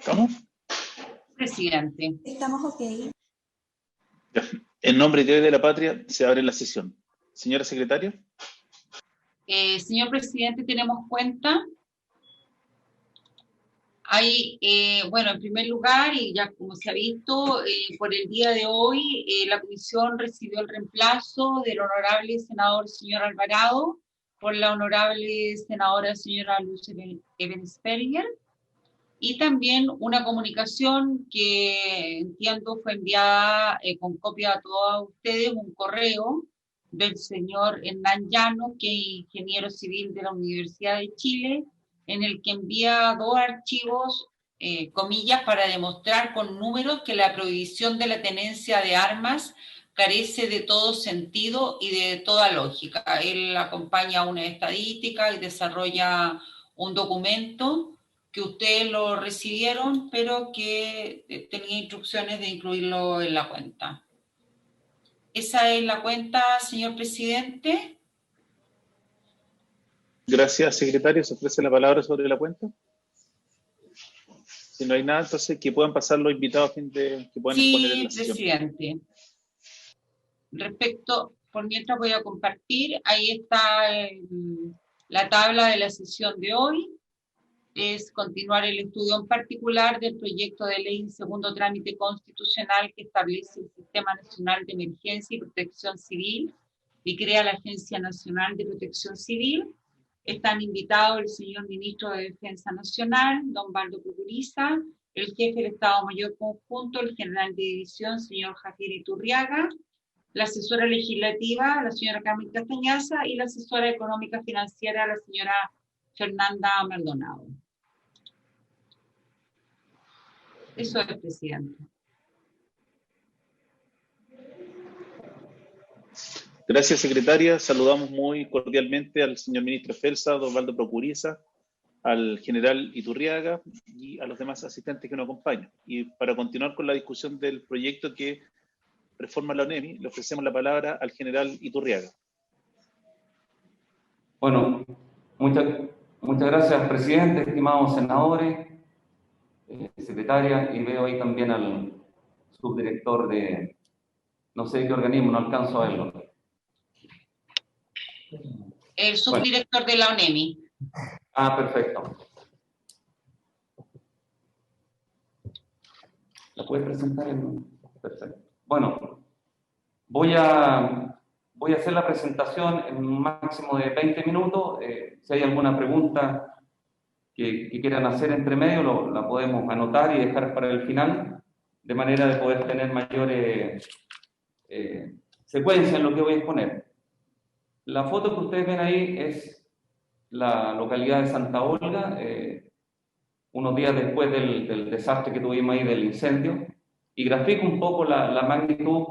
¿Estamos? Presidente. Estamos ok. Ya. En nombre y Dios de la patria se abre la sesión. Señora secretaria. Señor presidente, tenemos cuenta. Hay, bueno, en primer lugar, y ya como se ha visto, por el día de hoy, la comisión recibió el reemplazo del honorable senador señor Alvarado por la honorable senadora señora Luz Ebensperger, y también una comunicación que entiendo fue enviada con copia a todos ustedes, un correo del señor Hernán Llano, que es ingeniero civil de la Universidad de Chile, en el que envía dos archivos, comillas, para demostrar con números que la prohibición de la tenencia de armas carece de todo sentido y de toda lógica. Él acompaña una estadística y desarrolla un documento que ustedes lo recibieron, pero que tenía instrucciones de incluirlo en la cuenta. Esa es la cuenta, señor presidente. Gracias, secretario. ¿Se ofrece la palabra sobre la cuenta? Si no hay nada, entonces que puedan pasar los invitados que puedan exponer en la sesión. Sí, presidente. Respecto, por mientras voy a compartir, ahí está la tabla de la sesión de hoy. Es continuar el estudio en particular del proyecto de ley en segundo trámite constitucional que establece el Sistema Nacional de Emergencia y Protección Civil y crea la Agencia Nacional de Protección Civil. Están invitados el señor Ministro de Defensa Nacional, don Baldo Procuriza, el jefe del Estado Mayor Conjunto, el general de división, señor Javier Iturriaga, la asesora legislativa, la señora Carmen Castañaza, y la asesora económica financiera, la señora Fernanda Maldonado. Eso es, presidente. Gracias, secretaria. Saludamos muy cordialmente al señor ministro Felsa, don Osvaldo Procuriza, al general Iturriaga y a los demás asistentes que nos acompañan. Y para continuar con la discusión del proyecto que reforma la ONEMI, le ofrecemos la palabra al general Iturriaga. Bueno, muchas gracias, presidente, estimados senadores, secretaria, y veo ahí también al subdirector de, no sé de qué organismo, no alcanzo a verlo. El subdirector de la ONEMI. Ah, perfecto. ¿La puede presentar? Perfecto. Bueno, voy a hacer la presentación en un máximo de 20 minutos. Si hay alguna pregunta que quieran hacer entre medio, la podemos anotar y dejar para el final, de manera de poder tener mayor secuencia en lo que voy a exponer. La foto que ustedes ven ahí es la localidad de Santa Olga, unos días después del desastre que tuvimos ahí del incendio, y grafico un poco la magnitud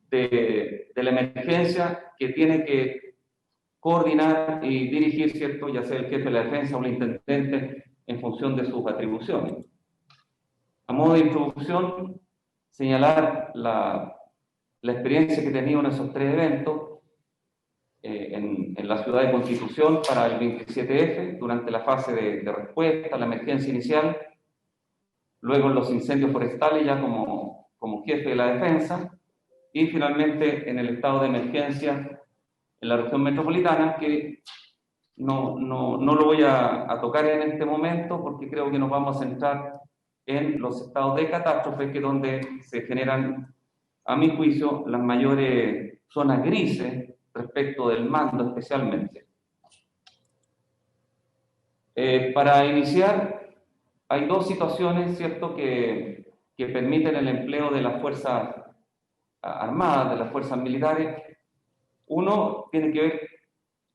de la emergencia que tiene que coordinar y dirigir, ¿cierto?, ya sea el jefe de la defensa o el intendente, en función de sus atribuciones. A modo de introducción, señalar la experiencia que he tenido en esos tres eventos, en la ciudad de Constitución para el 27F, durante la fase de respuesta a la emergencia inicial, luego en los incendios forestales ya como jefe de la defensa, y finalmente en el estado de emergencia en la región metropolitana, que no lo voy a tocar en este momento porque creo que nos vamos a centrar en los estados de catástrofe, que es donde se generan, a mi juicio, las mayores zonas grises respecto del mando especialmente. Para iniciar, hay dos situaciones, ¿cierto?, que permiten el empleo de las fuerzas armadas, de las fuerzas militares. Uno tiene que ver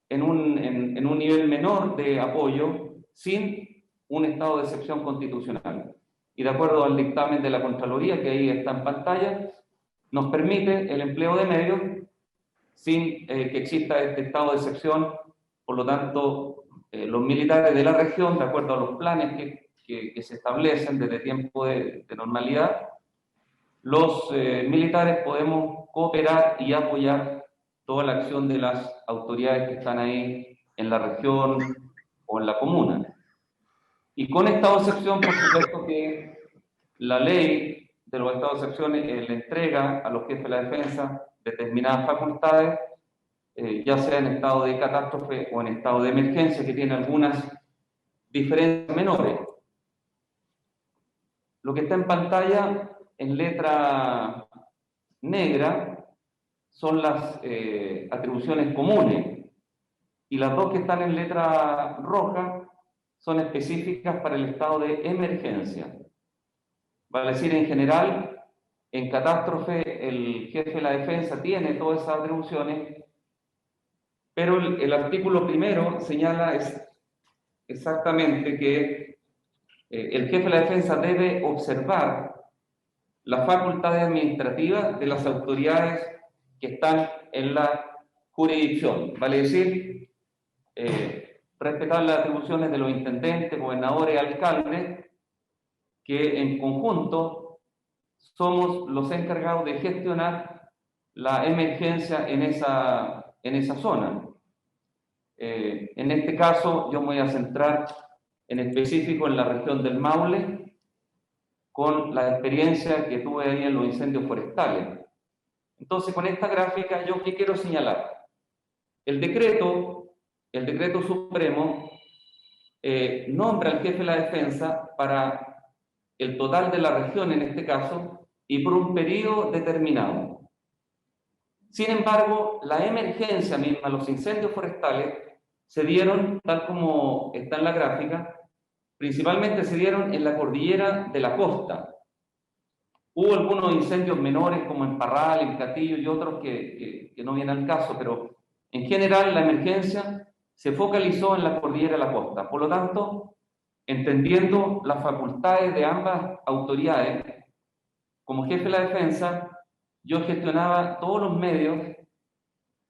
en un nivel menor de apoyo sin un estado de excepción constitucional. Y de acuerdo al dictamen de la Contraloría, que ahí está en pantalla, nos permite el empleo de medios sin que exista este estado de excepción. Por lo tanto, los militares de la región, de acuerdo a los planes que se establecen desde tiempo de normalidad, los militares podemos cooperar y apoyar toda la acción de las autoridades que están ahí en la región o en la comuna. Y con estado de excepción, por supuesto que la ley de los estados de excepción le entrega a los jefes de la defensa determinadas facultades, ya sea en estado de catástrofe o en estado de emergencia, que tiene algunas diferencias menores. Lo que está en pantalla en letra negra son las atribuciones comunes, y las dos que están en letra roja son específicas para el estado de emergencia. Vale decir, en general, en catástrofe el jefe de la defensa tiene todas esas atribuciones, pero el artículo primero señala exactamente que el jefe de la defensa debe observar las facultades administrativas de las autoridades que están en la jurisdicción. Vale decir, respetar las atribuciones de los intendentes, gobernadores y alcaldes, que en conjunto somos los encargados de gestionar la emergencia en esa zona. En este caso, yo me voy a centrar en específico en la región del Maule, con la experiencia que tuve ahí en los incendios forestales. Entonces, con esta gráfica, ¿yo qué quiero señalar? El decreto supremo nombra al jefe de la defensa para el total de la región, en este caso, y por un periodo determinado. Sin embargo, la emergencia misma, los incendios forestales, se dieron, tal como está en la gráfica, principalmente se dieron en la cordillera de la costa. Hubo algunos incendios menores, como en Parral, en Catillo y otros que no vienen al caso, pero en general la emergencia se focalizó en la cordillera de la costa. Por lo tanto, entendiendo las facultades de ambas autoridades, como jefe de la defensa, yo gestionaba todos los medios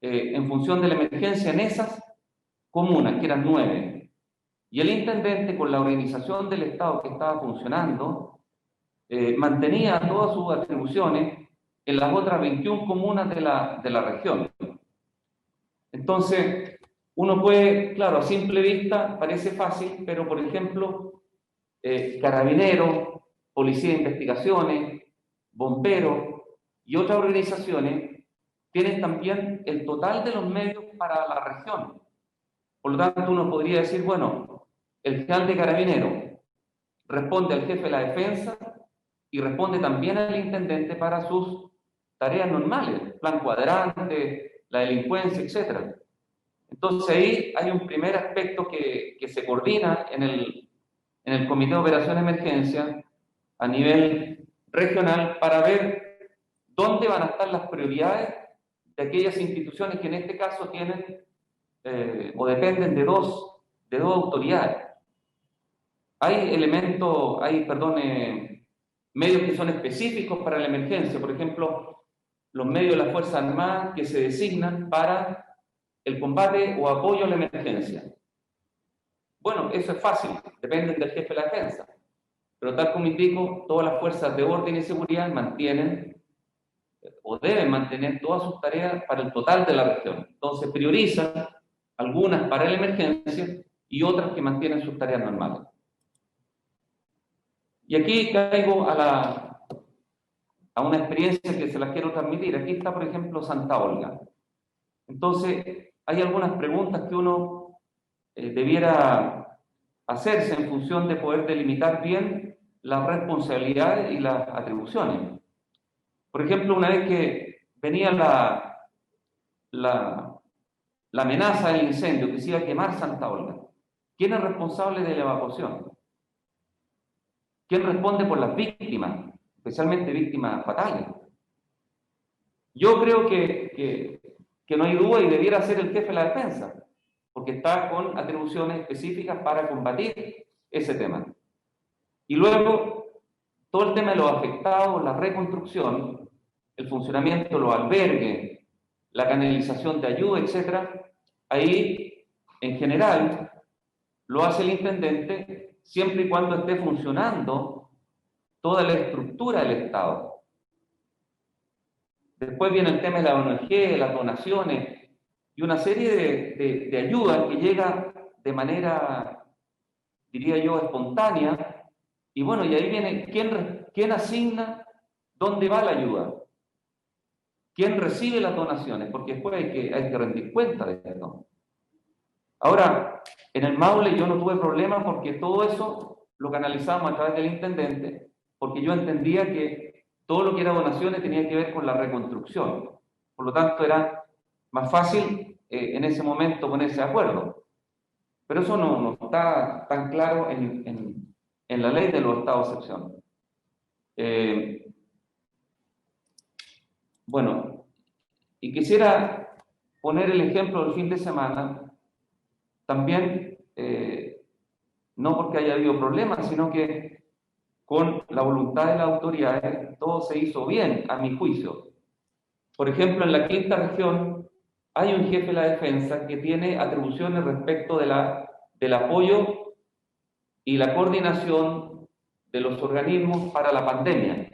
en función de la emergencia en esas comunas, que eran 9. Y el intendente, con la organización del Estado que estaba funcionando, mantenía todas sus atribuciones en las otras 21 comunas de la región. Entonces, uno puede, claro, a simple vista parece fácil, pero por ejemplo, Carabineros, Policía de Investigaciones, Bomberos y otras organizaciones tienen también el total de los medios para la región. Por lo tanto, uno podría decir, bueno, el general de Carabineros responde al jefe de la defensa y responde también al intendente para sus tareas normales, plan cuadrante, la delincuencia, etc. Entonces ahí hay un primer aspecto que se coordina en el Comité de Operación de Emergencia a nivel regional para ver dónde van a estar las prioridades de aquellas instituciones que en este caso tienen o dependen de dos autoridades. Hay medios que son específicos para la emergencia, por ejemplo, los medios de las Fuerzas Armadas que se designan para el combate o apoyo a la emergencia. Bueno, eso es fácil, dependen del jefe de la defensa, pero tal como indico, todas las fuerzas de orden y seguridad mantienen o deben mantener todas sus tareas para el total de la región. Entonces priorizan algunas para la emergencia y otras que mantienen sus tareas normales. Y aquí caigo a una experiencia que se las quiero transmitir. Aquí está, por ejemplo, Santa Olga. Entonces, hay algunas preguntas que uno debiera hacerse en función de poder delimitar bien las responsabilidades y las atribuciones. Por ejemplo, una vez que venía la amenaza del incendio, que se iba a quemar Santa Olga, ¿quién es responsable de la evacuación? ¿Quién responde por las víctimas, especialmente víctimas fatales? Yo creo que no hay duda y debiera ser el jefe de la defensa, porque está con atribuciones específicas para combatir ese tema. Y luego, todo el tema de los afectados, la reconstrucción, el funcionamiento de los albergues, la canalización de ayuda, etc., ahí, en general, lo hace el intendente siempre y cuando esté funcionando toda la estructura del Estado. Después viene el tema de la ONG, las donaciones y una serie de ayudas que llega de manera diría yo, espontánea. Y bueno, y ahí viene quién asigna dónde va la ayuda, quién recibe las donaciones, porque después hay que rendir cuenta de esto. Ahora, en el Maule yo no tuve problema porque todo eso lo canalizamos a través del intendente, porque yo entendía que todo lo que era donaciones tenía que ver con la reconstrucción. Por lo tanto, era más fácil en ese momento ponerse de acuerdo. Pero eso no está tan claro en la ley de los estados de excepción. Bueno, y quisiera poner el ejemplo del fin de semana, también, no porque haya habido problemas, sino que con la voluntad de las autoridades todo se hizo bien, a mi juicio. Por ejemplo, en la quinta región hay un jefe de la defensa que tiene atribuciones respecto del apoyo y la coordinación de los organismos para la pandemia.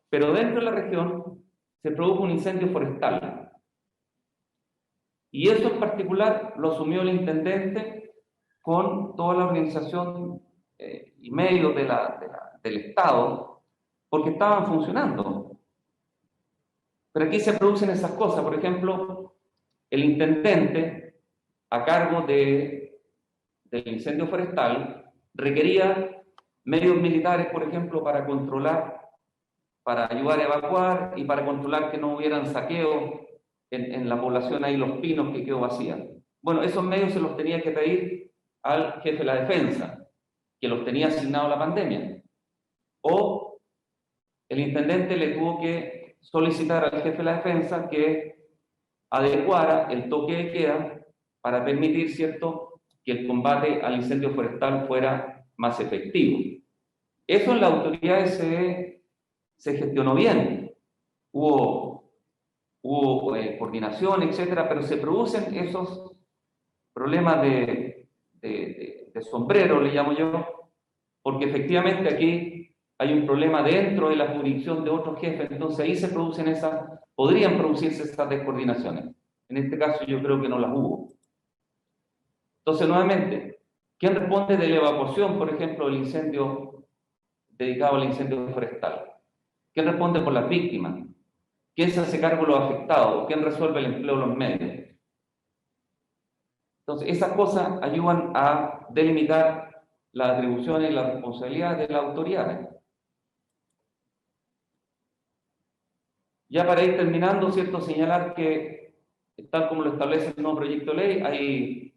Pero dentro de la región se produjo un incendio forestal. Y eso en particular lo asumió el intendente con toda la organización y medios del Estado, porque estaban funcionando. Pero aquí se producen esas cosas. Por ejemplo, el intendente, a cargo del incendio forestal, requería medios militares, por ejemplo, para controlar, para ayudar a evacuar y para controlar que no hubieran saqueos en la población ahí, Los Pinos, que quedó vacía. Bueno, esos medios se los tenía que pedir al jefe de la defensa, que los tenía asignado a la pandemia. O el intendente le tuvo que solicitar al jefe de la defensa que adecuara el toque de queda para permitir, ¿cierto?, que el combate al incendio forestal fuera más efectivo. Eso en las autoridades se gestionó bien. Hubo coordinación, etcétera, pero se producen esos problemas de sombrero, le llamo yo, porque efectivamente aquí hay un problema dentro de la jurisdicción de otros jefes, entonces ahí se producen podrían producirse estas descoordinaciones. En este caso yo creo que no las hubo. Entonces, nuevamente, ¿quién responde de la evacuación, por ejemplo, del incendio dedicado al incendio forestal? ¿Quién responde por las víctimas? ¿Quién se hace cargo de los afectados? ¿Quién resuelve el empleo de los medios? Entonces, esas cosas ayudan a delimitar las atribuciones y las responsabilidades de las autoridades. Ya para ir terminando, ¿cierto?, señalar que, tal como lo establece el nuevo proyecto de ley,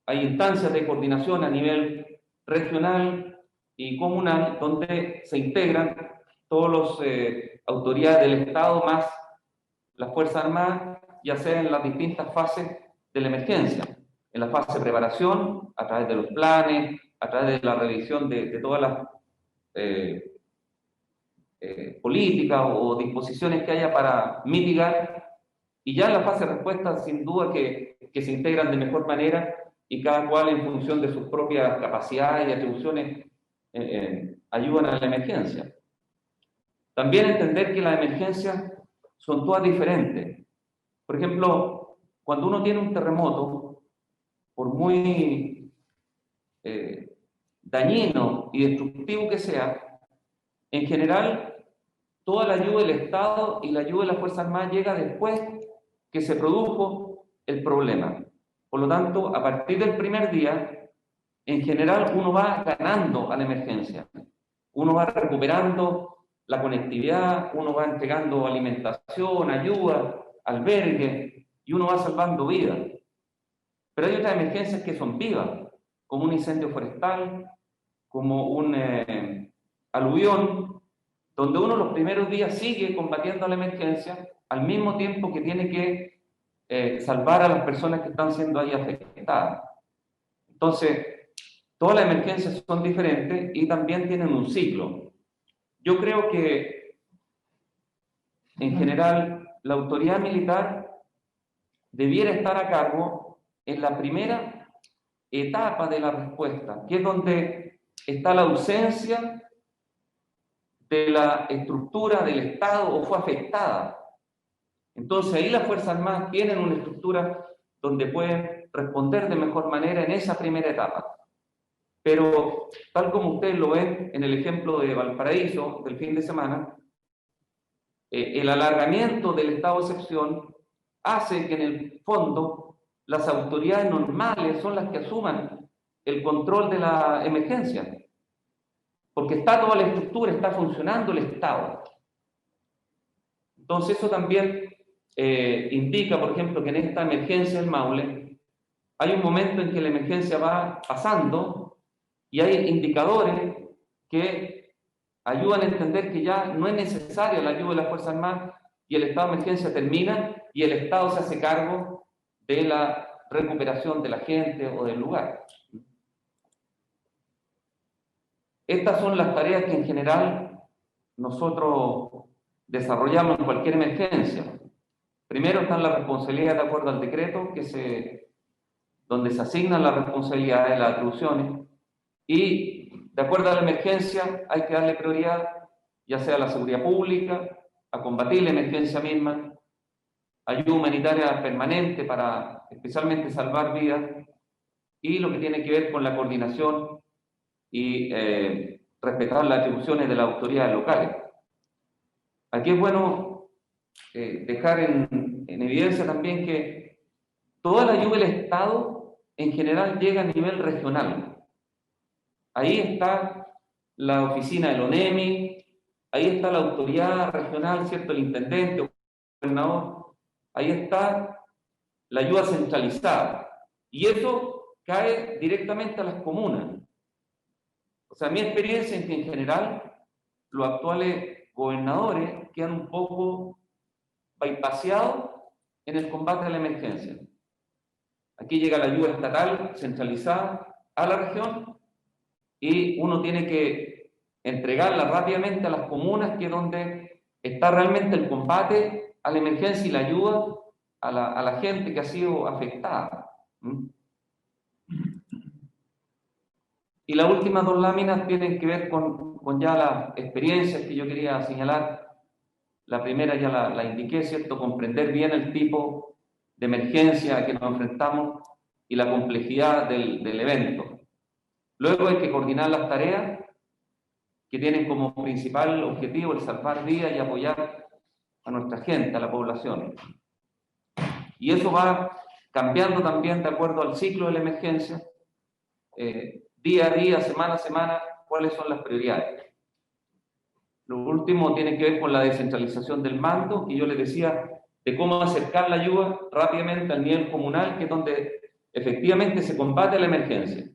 hay instancias de coordinación a nivel regional y comunal donde se integran todas las autoridades del Estado más las Fuerzas Armadas, ya sea en las distintas fases de la emergencia, en la fase de preparación, a través de los planes, a través de la revisión de todas las políticas o disposiciones que haya para mitigar, y ya en la fase de respuesta, sin duda que se integran de mejor manera y cada cual en función de sus propias capacidades y atribuciones ayudan a la emergencia. También entender que las emergencias son todas diferentes. Por ejemplo, cuando uno tiene un terremoto, por muy dañino y destructivo que sea, en general, toda la ayuda del Estado y la ayuda de las Fuerzas Armadas llega después que se produjo el problema. Por lo tanto, a partir del primer día, en general, uno va ganando a la emergencia. Uno va recuperando la conectividad, uno va entregando alimentación, ayuda, albergue, y uno va salvando vidas. Pero hay otras emergencias que son vivas, como un incendio forestal, como un aluvión, donde uno los primeros días sigue combatiendo la emergencia, al mismo tiempo que tiene que salvar a las personas que están siendo ahí afectadas. Entonces, todas las emergencias son diferentes y también tienen un ciclo. Yo creo que, en general, la autoridad militar debiera estar a cargo en la primera etapa de la respuesta, que es donde está la ausencia de la estructura del Estado o fue afectada. Entonces ahí las Fuerzas Armadas tienen una estructura donde pueden responder de mejor manera en esa primera etapa. Pero tal como ustedes lo ven en el ejemplo de Valparaíso del fin de semana, el alargamiento del estado de excepción hace que en el fondo las autoridades normales son las que asuman el control de la emergencia, porque está toda la estructura, está funcionando el Estado. Entonces eso también indica, por ejemplo, que en esta emergencia del Maule hay un momento en que la emergencia va pasando y hay indicadores que ayudan a entender que ya no es necesaria la ayuda de las Fuerzas Armadas y el estado de emergencia termina y el Estado se hace cargo de la recuperación de la gente o del lugar. Estas son las tareas que en general nosotros desarrollamos en cualquier emergencia. Primero están las responsabilidades de acuerdo al decreto, donde se asignan las responsabilidades, las atribuciones, y de acuerdo a la emergencia hay que darle prioridad, ya sea a la seguridad pública, a combatir la emergencia misma, ayuda humanitaria permanente para especialmente salvar vidas, y lo que tiene que ver con la coordinación y respetar las atribuciones de las autoridades locales. Aquí es bueno dejar en evidencia también que toda la ayuda del Estado en general llega a nivel regional. Ahí está la oficina del ONEMI, ahí está la autoridad regional, ¿cierto? El intendente o el gobernador, ahí está la ayuda centralizada. Y eso cae directamente a las comunas. O sea, mi experiencia es que en general los actuales gobernadores quedan un poco bypaseados en el combate a la emergencia. Aquí llega la ayuda estatal centralizada a la región y uno tiene que entregarla rápidamente a las comunas, que es donde está realmente el combate a la emergencia y la ayuda a la gente que ha sido afectada. Y las últimas dos láminas tienen que ver con ya las experiencias que yo quería señalar. La primera ya la indiqué, ¿cierto? Comprender bien el tipo de emergencia a que nos enfrentamos y la complejidad del evento. Luego hay que coordinar las tareas que tienen como principal objetivo el salvar vidas y apoyar a nuestra gente, a la población. Y eso va cambiando también de acuerdo al ciclo de la emergencia, día a día, semana a semana, cuáles son las prioridades. Lo último tiene que ver con la descentralización del mando, y yo les decía de cómo acercar la ayuda rápidamente al nivel comunal, que es donde efectivamente se combate la emergencia.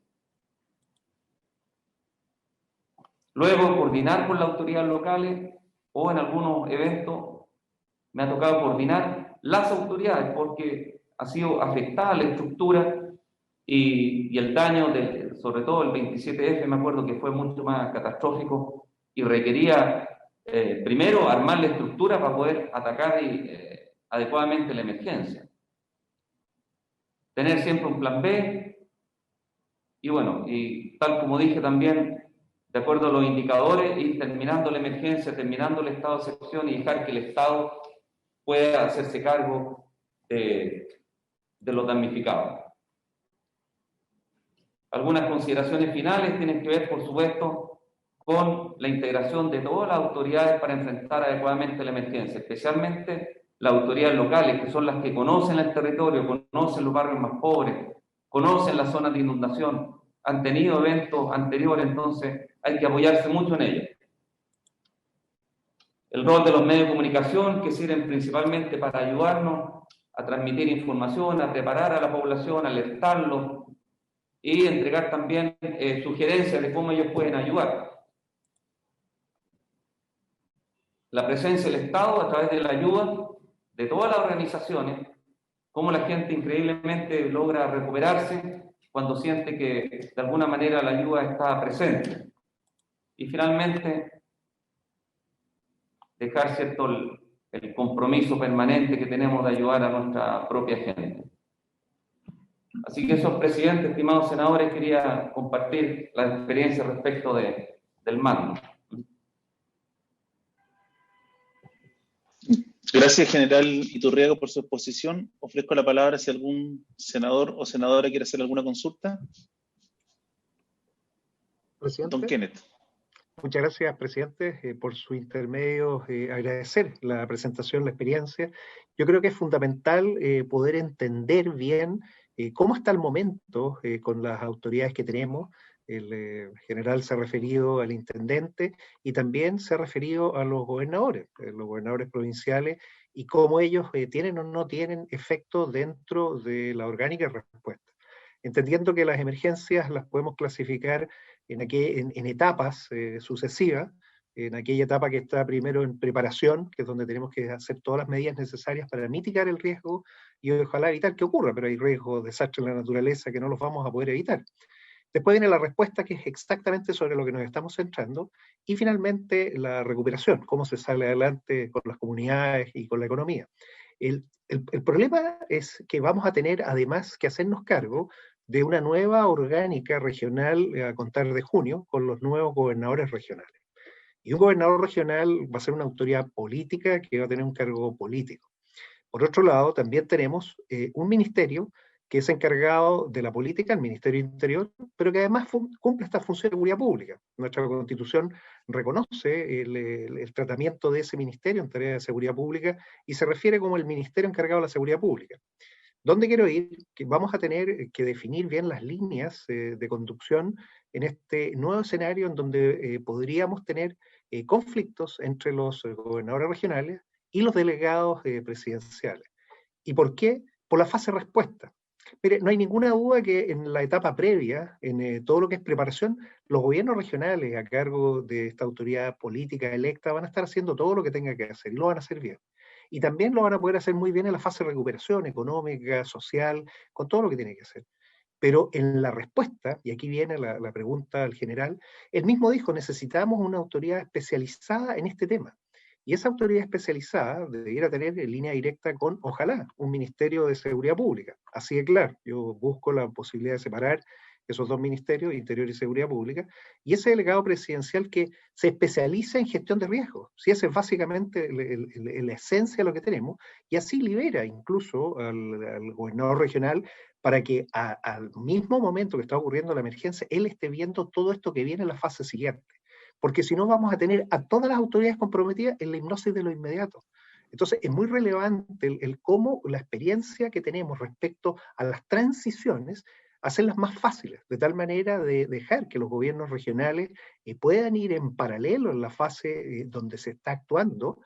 Luego, coordinar con las autoridades locales, o en algunos eventos me ha tocado coordinar las autoridades, porque ha sido afectada la estructura y el daño, sobre todo el 27F, me acuerdo que fue mucho más catastrófico y requería primero armar la estructura para poder atacar adecuadamente la emergencia. Tener siempre un plan B y bueno, y tal como dije también, de acuerdo a los indicadores, ir terminando la emergencia, terminando el estado de excepción y dejar que el Estado pueda hacerse cargo de los damnificados. Algunas consideraciones finales tienen que ver, por supuesto, con la integración de todas las autoridades para enfrentar adecuadamente la emergencia, especialmente las autoridades locales, que son las que conocen el territorio, conocen los barrios más pobres, conocen las zonas de inundación, han tenido eventos anteriores, entonces hay que apoyarse mucho en ellos. El rol de los medios de comunicación, que sirven principalmente para ayudarnos a transmitir información, a preparar a la población, a alertarlos y entregar también sugerencias de cómo ellos pueden ayudar. La presencia del Estado a través de la ayuda de todas las organizaciones, cómo la gente increíblemente logra recuperarse cuando siente que de alguna manera la ayuda está presente. Y finalmente, dejar cierto el compromiso permanente que tenemos de ayudar a nuestra propia gente. Así que esos presidentes, estimados senadores, quería compartir la experiencia respecto del mando. Gracias, general Iturriaga, por su exposición. Ofrezco la palabra si algún senador o senadora quiere hacer alguna consulta. Don Presidente. Kenneth. Muchas gracias, presidente, por su intermedio. Agradecer la presentación, la experiencia. Yo creo que es fundamental poder entender bien cómo está el momento con las autoridades que tenemos. El general se ha referido al intendente y también se ha referido a los gobernadores provinciales, y cómo ellos tienen o no tienen efecto dentro de la orgánica respuesta. Entendiendo que las emergencias las podemos clasificar en etapas sucesivas, en aquella etapa que está primero en preparación, que es donde tenemos que hacer todas las medidas necesarias para mitigar el riesgo y ojalá evitar que ocurra, pero hay riesgos, desastres en la naturaleza que no los vamos a poder evitar. Después viene la respuesta, que es exactamente sobre lo que nos estamos centrando, y finalmente la recuperación, cómo se sale adelante con las comunidades y con la economía. El problema es que vamos a tener además que hacernos cargo de una nueva orgánica regional a contar de junio, con los nuevos gobernadores regionales. Y un gobernador regional va a ser una autoridad política que va a tener un cargo político. Por otro lado, también tenemos un ministerio que es encargado de la política, el Ministerio del Interior, pero que además cumple esta función de seguridad pública. Nuestra Constitución reconoce el tratamiento de ese ministerio en tareas de seguridad pública y se refiere como el ministerio encargado de la seguridad pública. ¿Dónde quiero ir? Que vamos a tener que definir bien las líneas de conducción en este nuevo escenario en donde podríamos tener conflictos entre los gobernadores regionales y los delegados presidenciales. ¿Y por qué? Por la fase respuesta. Mire, no hay ninguna duda que en la etapa previa, en todo lo que es preparación, los gobiernos regionales a cargo de esta autoridad política electa van a estar haciendo todo lo que tenga que hacer y lo van a hacer bien. Y también lo van a poder hacer muy bien en la fase de recuperación económica, social, con todo lo que tiene que hacer. Pero en la respuesta, y aquí viene la pregunta al general, él mismo dijo, necesitamos una autoridad especializada en este tema. Y esa autoridad especializada debiera tener en línea directa con, ojalá, un Ministerio de Seguridad Pública. Así de claro, yo busco la posibilidad de separar esos dos ministerios, Interior y Seguridad Pública, y ese delegado presidencial que se especializa en gestión de riesgos. Si esa es básicamente la esencia de lo que tenemos, y así libera incluso al gobernador regional para que al mismo momento que está ocurriendo la emergencia, él esté viendo todo esto que viene en la fase siguiente. Porque si no vamos a tener a todas las autoridades comprometidas en la hipnosis de lo inmediato. Entonces es muy relevante el cómo la experiencia que tenemos respecto a las transiciones, hacerlas más fáciles, de tal manera de dejar que los gobiernos regionales puedan ir en paralelo en la fase donde se está actuando,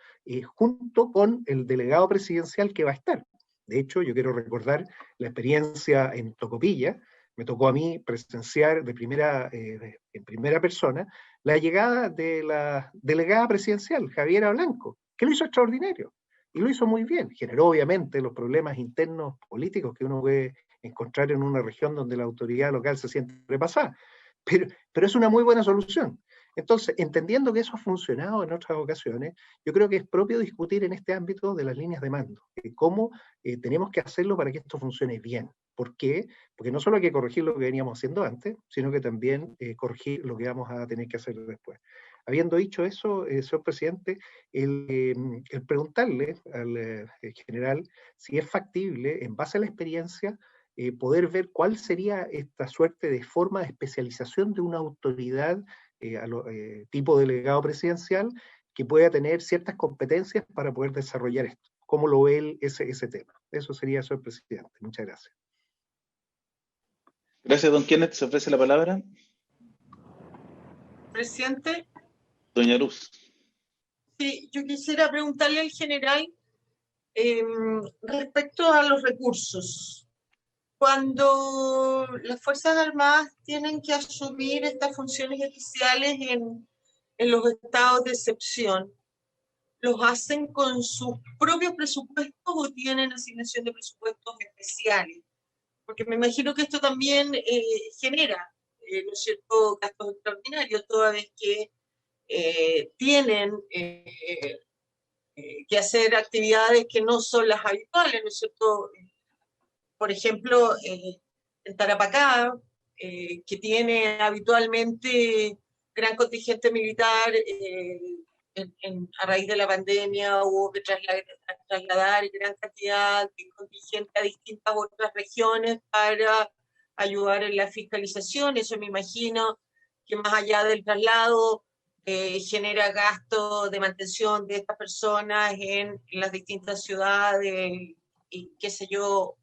junto con el delegado presidencial que va a estar. De hecho, yo quiero recordar la experiencia en Tocopilla. Me tocó a mí presenciar en primera persona la llegada de la delegada presidencial, Javiera Blanco, que lo hizo extraordinario y lo hizo muy bien. Generó obviamente los problemas internos políticos que uno puede encontrar en una región donde la autoridad local se siente repasada, pero es una muy buena solución. Entonces, entendiendo que eso ha funcionado en otras ocasiones, yo creo que es propio discutir en este ámbito de las líneas de mando, cómo tenemos que hacerlo para que esto funcione bien. ¿Por qué? Porque no solo hay que corregir lo que veníamos haciendo antes, sino que también corregir lo que vamos a tener que hacer después. Habiendo dicho eso, señor presidente, el preguntarle al general si es factible, en base a la experiencia, poder ver cuál sería esta suerte de forma de especialización de una autoridad tipo delegado presidencial que pueda tener ciertas competencias para poder desarrollar esto. ¿Cómo lo ve él ese tema? Eso sería, señor presidente. Muchas gracias. Gracias, don Kenneth. Se ofrece la palabra. Presidente. Doña Luz. Sí, yo quisiera preguntarle al general respecto a los recursos. Cuando las Fuerzas Armadas tienen que asumir estas funciones especiales en los estados de excepción, ¿los hacen con sus propios presupuestos o tienen asignación de presupuestos especiales? Porque me imagino que esto también genera, ¿no es cierto?, gastos extraordinarios, toda vez que tienen que hacer actividades que no son las habituales, ¿no es cierto? Por ejemplo, en Tarapacá, que tiene habitualmente gran contingente militar, a raíz de la pandemia hubo que trasladar gran cantidad de contingente a distintas otras regiones para ayudar en la fiscalización. Eso me imagino que más allá del traslado genera gasto de mantención de estas personas en las distintas ciudades y qué sé yo.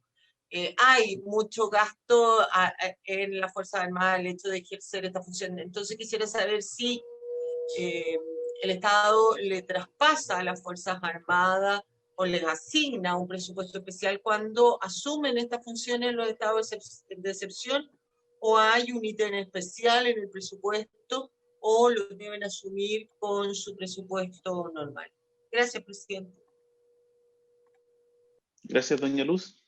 Hay mucho gasto en las Fuerzas Armadas el hecho de ejercer esta función. Entonces quisiera saber si el Estado le traspasa a las Fuerzas Armadas o les asigna un presupuesto especial cuando asumen estas funciones los estados de excepción, o hay un ítem especial en el presupuesto o lo deben asumir con su presupuesto normal. Gracias, presidente. Gracias, doña Luz.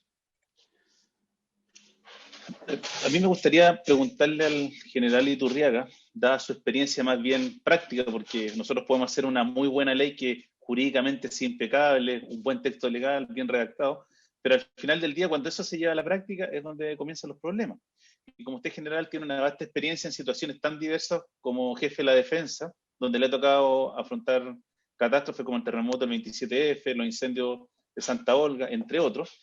A mí me gustaría preguntarle al general Iturriaga, dada su experiencia más bien práctica, porque nosotros podemos hacer una muy buena ley que jurídicamente es impecable, un buen texto legal, bien redactado, pero al final del día, cuando eso se lleva a la práctica, es donde comienzan los problemas. Y como usted, general, tiene una vasta experiencia en situaciones tan diversas como jefe de la defensa, donde le ha tocado afrontar catástrofes como el terremoto del 27F, los incendios de Santa Olga, entre otros.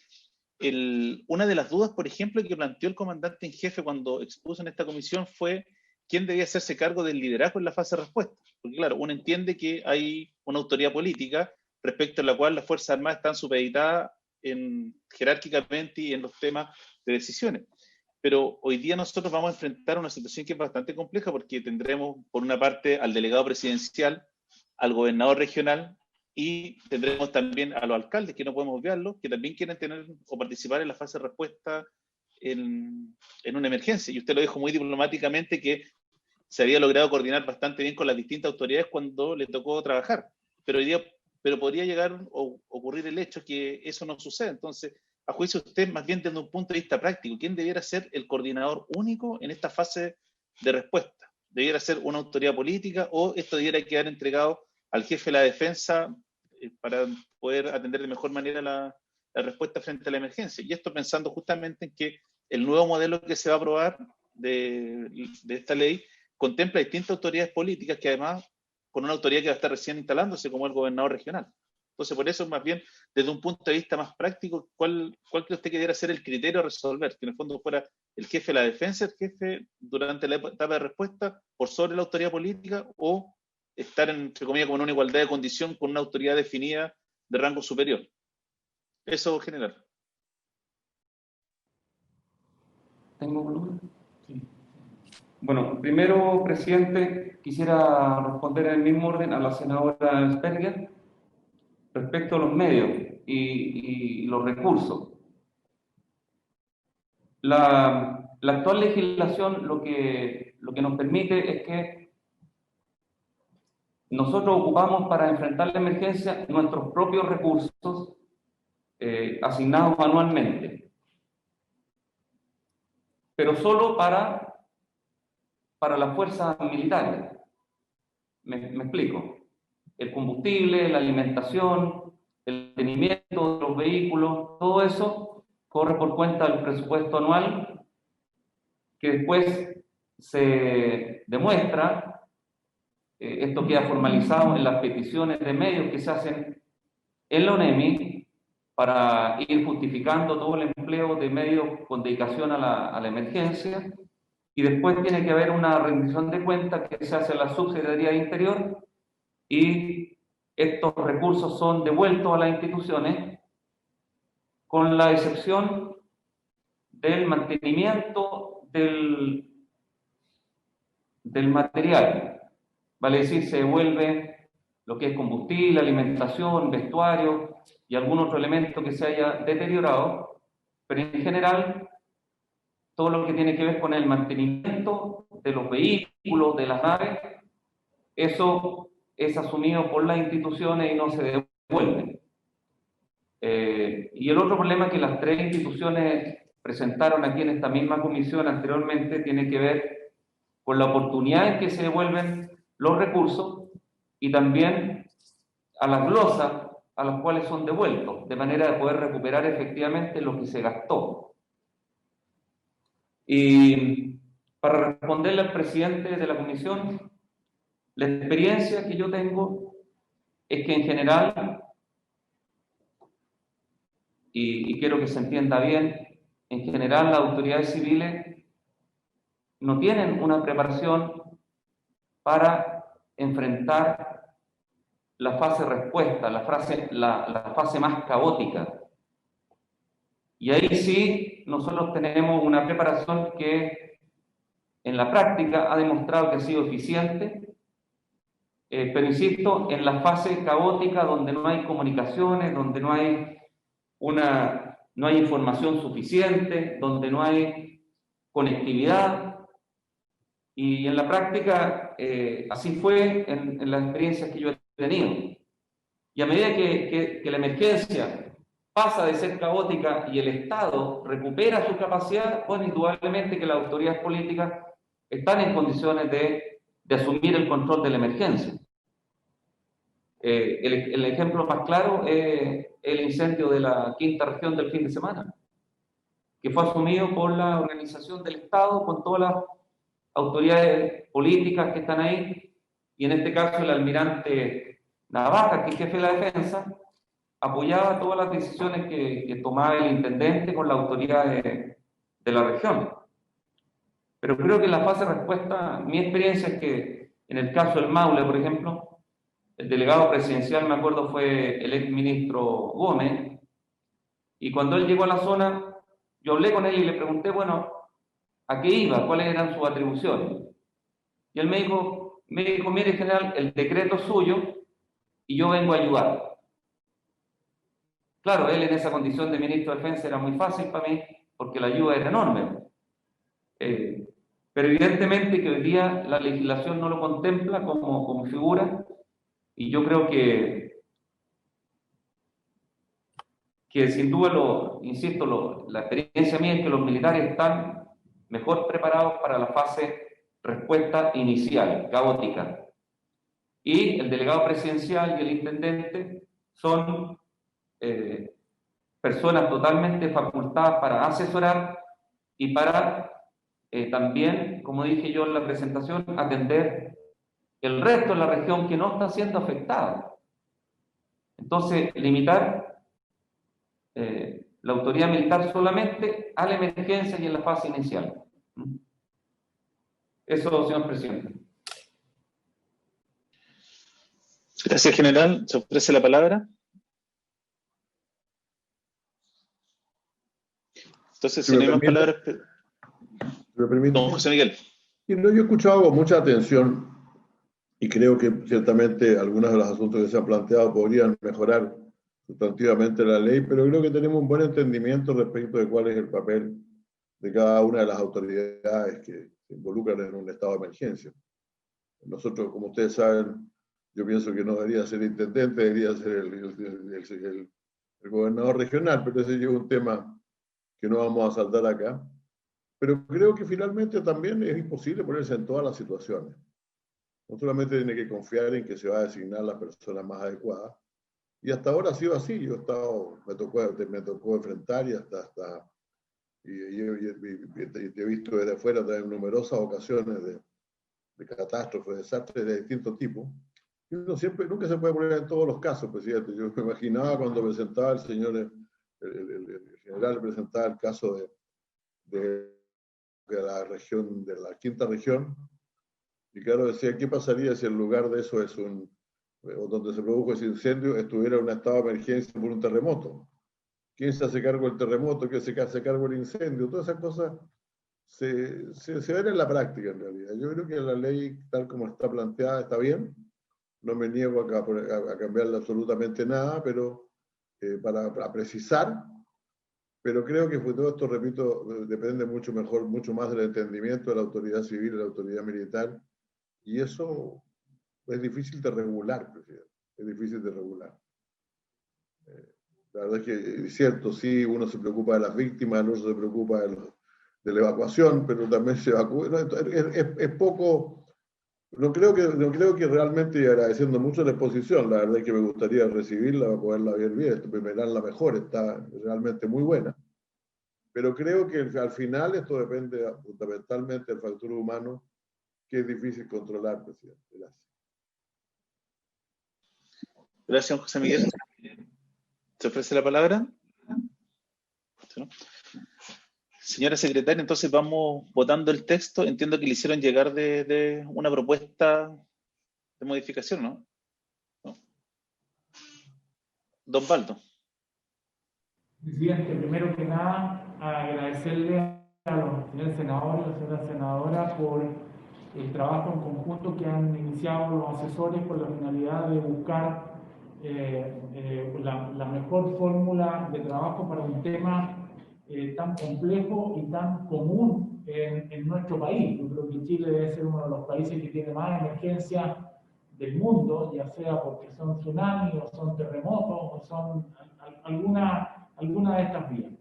Una de las dudas, por ejemplo, que planteó el comandante en jefe cuando expuso en esta comisión fue quién debía hacerse cargo del liderazgo en la fase de respuesta. Porque claro, uno entiende que hay una autoridad política respecto a la cual las Fuerzas Armadas están supeditadas jerárquicamente y en los temas de decisiones. Pero hoy día nosotros vamos a enfrentar una situación que es bastante compleja porque tendremos, por una parte, al delegado presidencial, al gobernador regional, y tendremos también a los alcaldes, que no podemos obviarlos, que también quieren tener o participar en la fase de respuesta en una emergencia. Y usted lo dijo muy diplomáticamente que se había logrado coordinar bastante bien con las distintas autoridades cuando le tocó trabajar. Pero hoy día podría llegar o ocurrir el hecho que eso no sucede. Entonces, a juicio de usted, más bien desde un punto de vista práctico, ¿quién debiera ser el coordinador único en esta fase de respuesta? ¿Debiera ser una autoridad política o esto debiera quedar entregado al jefe de la defensa para poder atender de mejor manera la respuesta frente a la emergencia? Y esto pensando justamente en que el nuevo modelo que se va a aprobar de esta ley contempla distintas autoridades políticas que además con una autoridad que va a estar recién instalándose como el gobernador regional. Entonces, por eso, más bien, desde un punto de vista más práctico, ¿cuál cree usted que debiera ser el criterio a resolver? Que en el fondo fuera el jefe de la defensa, el jefe durante la etapa de respuesta, por sobre la autoridad política, o estar, entre comillas, como en una igualdad de condición con una autoridad definida de rango superior. Eso, general. ¿Tengo volumen? Sí. Bueno, primero, presidente, quisiera responder en el mismo orden a la senadora Sperger respecto a los medios y los recursos. La actual legislación lo que nos permite es que nosotros ocupamos para enfrentar la emergencia nuestros propios recursos asignados anualmente, pero solo para las fuerzas militares. Me explico. El combustible, la alimentación, el mantenimiento de los vehículos, todo eso corre por cuenta del presupuesto anual que después se demuestra, esto queda formalizado en las peticiones de medios que se hacen en la ONEMI para ir justificando todo el empleo de medios con dedicación a la emergencia, y después tiene que haber una rendición de cuentas que se hace en la Subsecretaría de Interior y estos recursos son devueltos a las instituciones con la excepción del mantenimiento del material. Vale decir, se devuelve lo que es combustible, alimentación, vestuario y algún otro elemento que se haya deteriorado, pero en general todo lo que tiene que ver con el mantenimiento de los vehículos, de las naves, eso es asumido por las instituciones y no se devuelve. Y el otro problema que las tres instituciones presentaron aquí en esta misma comisión anteriormente tiene que ver con la oportunidad en que se devuelven los recursos y también a las glosas a las cuales son devueltos, de manera de poder recuperar efectivamente lo que se gastó. Y para responderle al presidente de la comisión, la experiencia que yo tengo es que en general, y quiero que se entienda bien, en general las autoridades civiles no tienen una preparación para enfrentar la fase respuesta, la fase más caótica. Y ahí sí, nosotros tenemos una preparación que en la práctica ha demostrado que ha sido eficiente, pero insisto, en la fase caótica donde no hay comunicaciones, donde no hay información suficiente, donde no hay conectividad. Y en la práctica, así fue en las experiencias que yo he tenido. Y a medida que la emergencia pasa de ser caótica y el Estado recupera su capacidad, pues indudablemente que las autoridades políticas están en condiciones de asumir el control de la emergencia. El ejemplo más claro es el incendio de la quinta región del fin de semana, que fue asumido por la organización del Estado con todas las autoridades políticas que están ahí, y en este caso el almirante Navaja, que es jefe de la defensa, apoyaba todas las decisiones que tomaba el intendente con la autoridad de la región. Pero creo que en la fase de respuesta, mi experiencia es que en el caso del Maule, por ejemplo, el delegado presidencial, me acuerdo, fue el exministro Gómez, y cuando él llegó a la zona, yo hablé con él y le pregunté, bueno, ¿a qué iba? ¿Cuáles eran sus atribuciones? Y él me dijo, mire, general, el decreto es suyo y yo vengo a ayudar. Claro, él en esa condición de ministro de Defensa era muy fácil para mí, porque la ayuda era enorme. Pero evidentemente que hoy día la legislación no lo contempla como figura, y yo creo que sin duda, insisto, la experiencia mía es que los militares están mejor preparados para la fase respuesta inicial, caótica. Y el delegado presidencial y el intendente son personas totalmente facultadas para asesorar y para también, como dije yo en la presentación, atender el resto de la región que no está siendo afectada. Entonces, limitar la autoridad militar solamente a la emergencia y en la fase inicial. Eso, señor presidente. Gracias, general. ¿Se ofrece la palabra? Entonces, si no hay más palabras... Don José Miguel. Yo he escuchado con mucha atención y creo que ciertamente algunos de los asuntos que se han planteado podrían mejorar sustantivamente la ley, pero creo que tenemos un buen entendimiento respecto de cuál es el papel de cada una de las autoridades que se involucran en un estado de emergencia. Nosotros, como ustedes saben, yo pienso que no debería ser intendente, debería ser el gobernador regional, pero ese es un tema que no vamos a saltar acá. Pero creo que finalmente también es imposible ponerse en todas las situaciones. No solamente tiene que confiar en que se va a designar la persona más adecuada, y hasta ahora ha sido así. Yo he estado, me tocó enfrentar y he visto desde afuera también numerosas ocasiones de catástrofes, desastres de distintos tipos. Y uno nunca se puede poner en todos los casos, presidente. Yo me imaginaba cuando presentaba el general presentaba el caso de la región, de la quinta región, y claro, decía, ¿qué pasaría si en lugar de eso o donde se produjo ese incendio, estuviera en un estado de emergencia por un terremoto? ¿Quién se hace cargo del terremoto? ¿Quién se hace cargo del incendio? Todas esas cosas se ven en la práctica, en realidad. Yo creo que la ley, tal como está planteada, está bien. No me niego a cambiarle absolutamente nada, pero para precisar. Pero creo que todo esto, repito, depende mucho más del entendimiento de la autoridad civil y de la autoridad militar, y eso es difícil de regular, presidente. Es difícil de regular. La verdad es que es cierto, sí, uno se preocupa de las víctimas, el otro se preocupa de la evacuación, pero también se evacúa. No, es poco. No creo que realmente, agradeciendo mucho la exposición, la verdad es que me gustaría recibirla para poderla ver bien. La mejor, está realmente muy buena. Pero creo que al final esto depende fundamentalmente del factor humano, que es difícil controlar, presidente. Gracias. Gracias, José Miguel. ¿Se ofrece la palabra? Señora secretaria, entonces vamos votando el texto. Entiendo que le hicieron llegar de una propuesta de modificación, ¿no? ¿No? Don Valdo. Presidente, primero que nada, agradecerle a los señores senadores y a la señora senadora por el trabajo en conjunto que han iniciado los asesores con la finalidad de buscar la mejor fórmula de trabajo para un tema tan complejo y tan común en nuestro país. Yo creo que Chile debe ser uno de los países que tiene más emergencias del mundo, ya sea porque son tsunamis, o son terremotos, o son alguna de estas vías.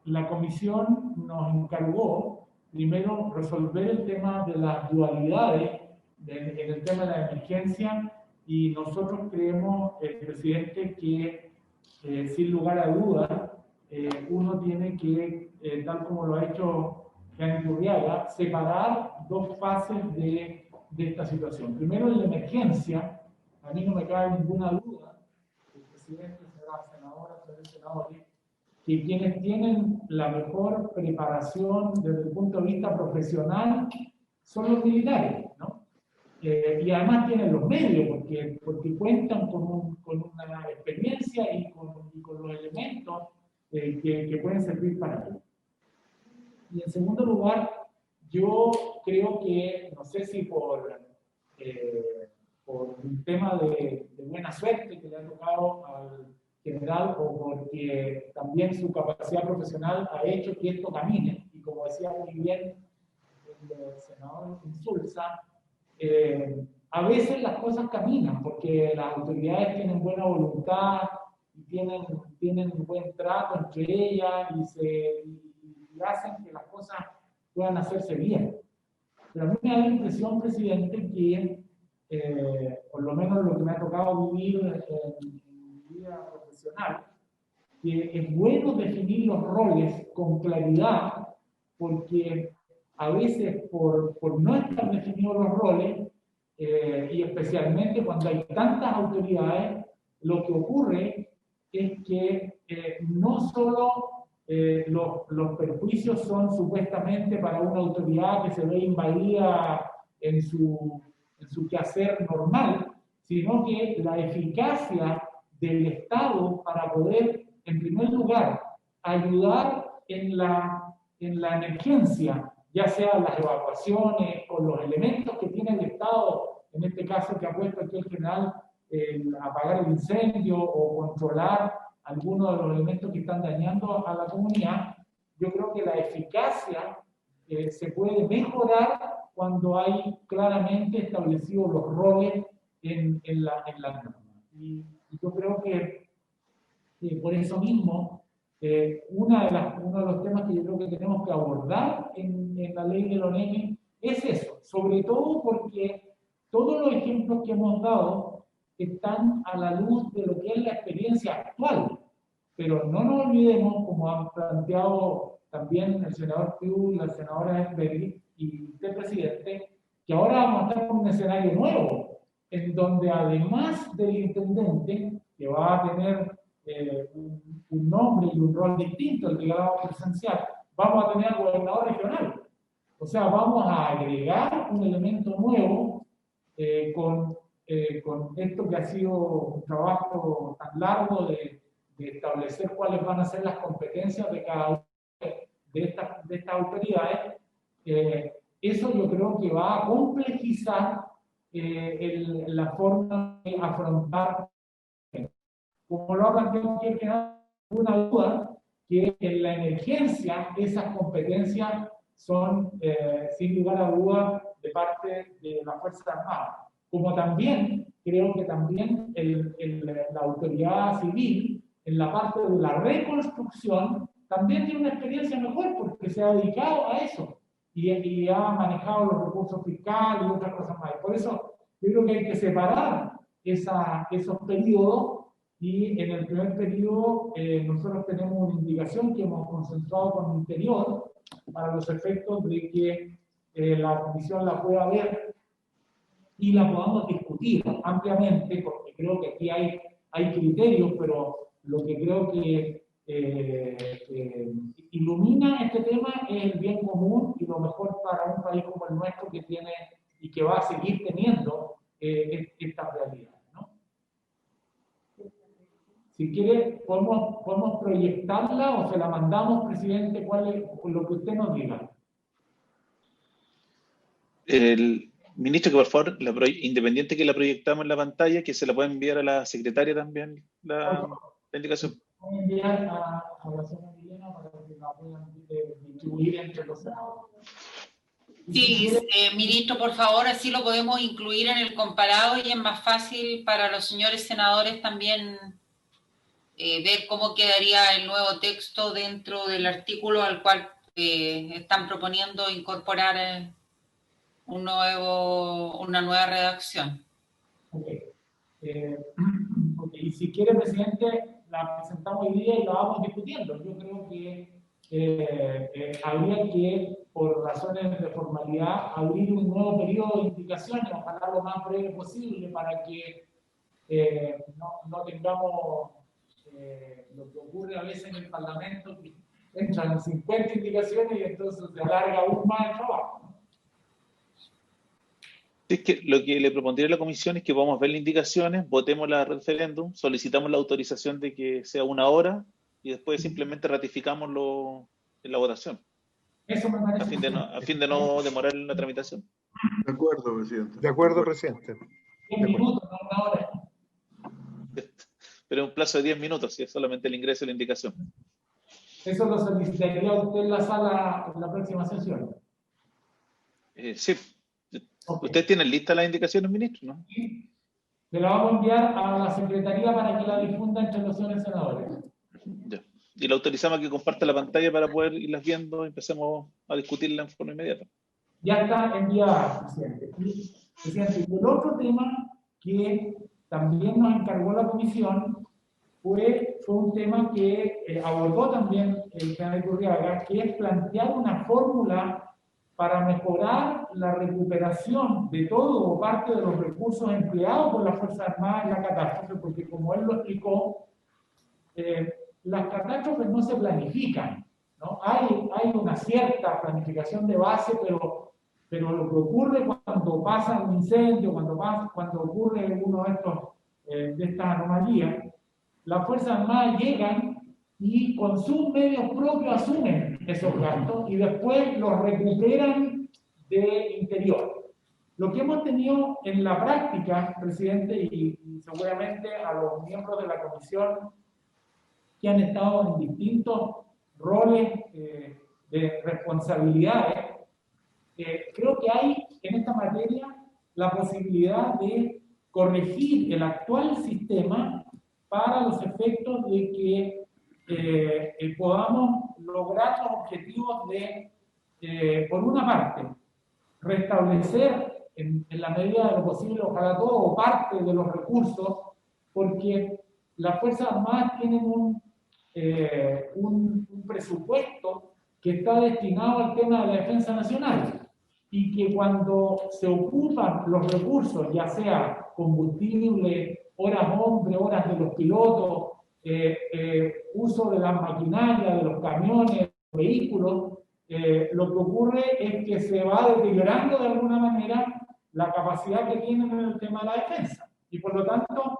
La comisión nos encargó primero resolver el tema de las dualidades en el tema de la emergencia, y nosotros creemos, presidente, que sin lugar a dudas uno tiene que, tal como lo ha hecho Jean Iturriaga, separar dos fases de esta situación. Primero, en la emergencia, a mí no me cabe ninguna duda, el presidente, señora senadora, señores senadores, que quienes tienen la mejor preparación desde el punto de vista profesional son los militares, ¿no? Y además tienen los medios, porque cuentan con una experiencia y con los elementos que pueden servir para ello. Y en segundo lugar, yo creo que, no sé si por un tema de buena suerte que le ha tocado al general, o porque también su capacidad profesional ha hecho que esto camine, y como decía muy bien el senador Insulza, a veces las cosas caminan porque las autoridades tienen buena voluntad y tienen un buen trato entre ellas y hacen que las cosas puedan hacerse bien. Pero a mí me da la impresión, presidente, que por lo menos lo que me ha tocado vivir en mi vida profesional, que es bueno definir los roles con claridad, porque a veces por no estar definidos los roles, y especialmente cuando hay tantas autoridades, lo que ocurre es que no solo los perjuicios son supuestamente para una autoridad que se ve invadida en su quehacer normal, sino que la eficacia del Estado para poder, en primer lugar, ayudar en la emergencia, ya sea las evacuaciones o los elementos que tiene el Estado, en este caso que ha puesto aquí el general, apagar el incendio o controlar algunos de los elementos que están dañando a la comunidad. Yo creo que la eficacia se puede mejorar cuando hay claramente establecidos los roles en la norma. Y yo creo que por eso mismo, uno de los temas que yo creo que tenemos que abordar en la ley del ONEMI es eso, sobre todo porque todos los ejemplos que hemos dado están a la luz de lo que es la experiencia actual, pero no nos olvidemos, como han planteado también el senador Piu y la senadora Esberg y usted, presidente, que ahora vamos a estar con un escenario nuevo, en donde además del intendente, que va a tener un nombre y un rol distinto al que le vamos a presenciar, vamos a tener al gobernador regional. O sea, vamos a agregar un elemento nuevo con esto que ha sido un trabajo tan largo de establecer cuáles van a ser las competencias de cada una de estas autoridades. Eso yo creo que va a complejizar la forma de afrontar. Como lo ha planteado aquí, que no hay ninguna duda que en la emergencia esas competencias son, sin lugar a dudas, de parte de las Fuerzas Armadas. Como también, creo que también la autoridad civil, en la parte de la reconstrucción, también tiene una experiencia mejor porque se ha dedicado a eso y ha manejado los recursos fiscales y otras cosas más. Por eso, yo creo que hay que separar esos periodos. Y en el primer periodo nosotros tenemos una indicación que hemos consensuado con el Interior para los efectos de que la comisión la pueda ver y la podamos discutir ampliamente, porque creo que aquí hay criterios, pero lo que creo que ilumina este tema es el bien común y lo mejor para un país como el nuestro que tiene y que va a seguir teniendo esta realidad, ¿no? Si quiere, podemos proyectarla o se la mandamos, presidente, cuál es lo que usted nos diga. El ministro, que por favor, independiente que la proyectamos en la pantalla, que se la pueda enviar a la secretaria también la indicación. Voy a enviar a la señora Milena para que la puedan distribuir entre los senadores. Sí, ministro, por favor, así lo podemos incluir en el comparado y es más fácil para los señores senadores también ver cómo quedaría el nuevo texto dentro del artículo al cual están proponiendo incorporar una nueva redacción. Okay. Y si quiere, presidente, la presentamos hoy día y la vamos discutiendo. Yo creo que habría que, por razones de formalidad, abrir un nuevo periodo de indicaciones, ojalá lo más breve posible, para que no tengamos lo que ocurre a veces en el Parlamento, que entran 50 indicaciones y entonces se alarga aún más el trabajo, ¿no? Es que lo que le propondría a la comisión es que vamos a ver las indicaciones, votemos la referéndum, solicitamos la autorización de que sea 1 hora y después simplemente ratificamos en la votación. Eso me parece. A fin de no demorar la tramitación. De acuerdo, presidente. De acuerdo, presidente. 10 minutos, no 1 hora. Pero en un plazo de 10 minutos, si es solamente el ingreso de la indicación. ¿Eso lo solicitaría usted en la sala en la próxima sesión? Sí. Okay. ¿Ustedes tienen listas las indicaciones, ministro? ¿No? Sí. Se la vamos a enviar a la Secretaría para que la difunda entre los señores senadores. Ya. Y la autorizamos a que comparta la pantalla para poder irlas viendo y empecemos a discutirla en forma inmediata. Ya está enviada, presidente. Presidente, y el otro tema que también nos encargó la comisión fue un tema que abordó también el general Iturriaga, que es plantear una fórmula para mejorar la recuperación de todo o parte de los recursos empleados por las Fuerzas Armadas en la catástrofe, porque como él lo explicó, las catástrofes no se planifican, ¿no? Hay una cierta planificación de base, pero lo que ocurre cuando pasa un incendio, cuando ocurre uno de estas anomalías, las Fuerzas Armadas llegan y con sus medios propios asumen esos gastos y después los recuperan de interior. Lo que hemos tenido en la práctica, presidente, y seguramente a los miembros de la comisión que han estado en distintos roles de responsabilidades, creo que hay en esta materia la posibilidad de corregir el actual sistema para los efectos de que podamos lograr los objetivos de, por una parte, restablecer en la medida de lo posible, ojalá todo o parte de los recursos, porque las Fuerzas Armadas tienen un presupuesto que está destinado al tema de la defensa nacional y que cuando se ocupan los recursos, ya sea combustible, horas hombre, horas de los pilotos, uso de la maquinaria, de los camiones, de los vehículos, lo que ocurre es que se va deteriorando de alguna manera la capacidad que tienen en el tema de la defensa. Y por lo tanto,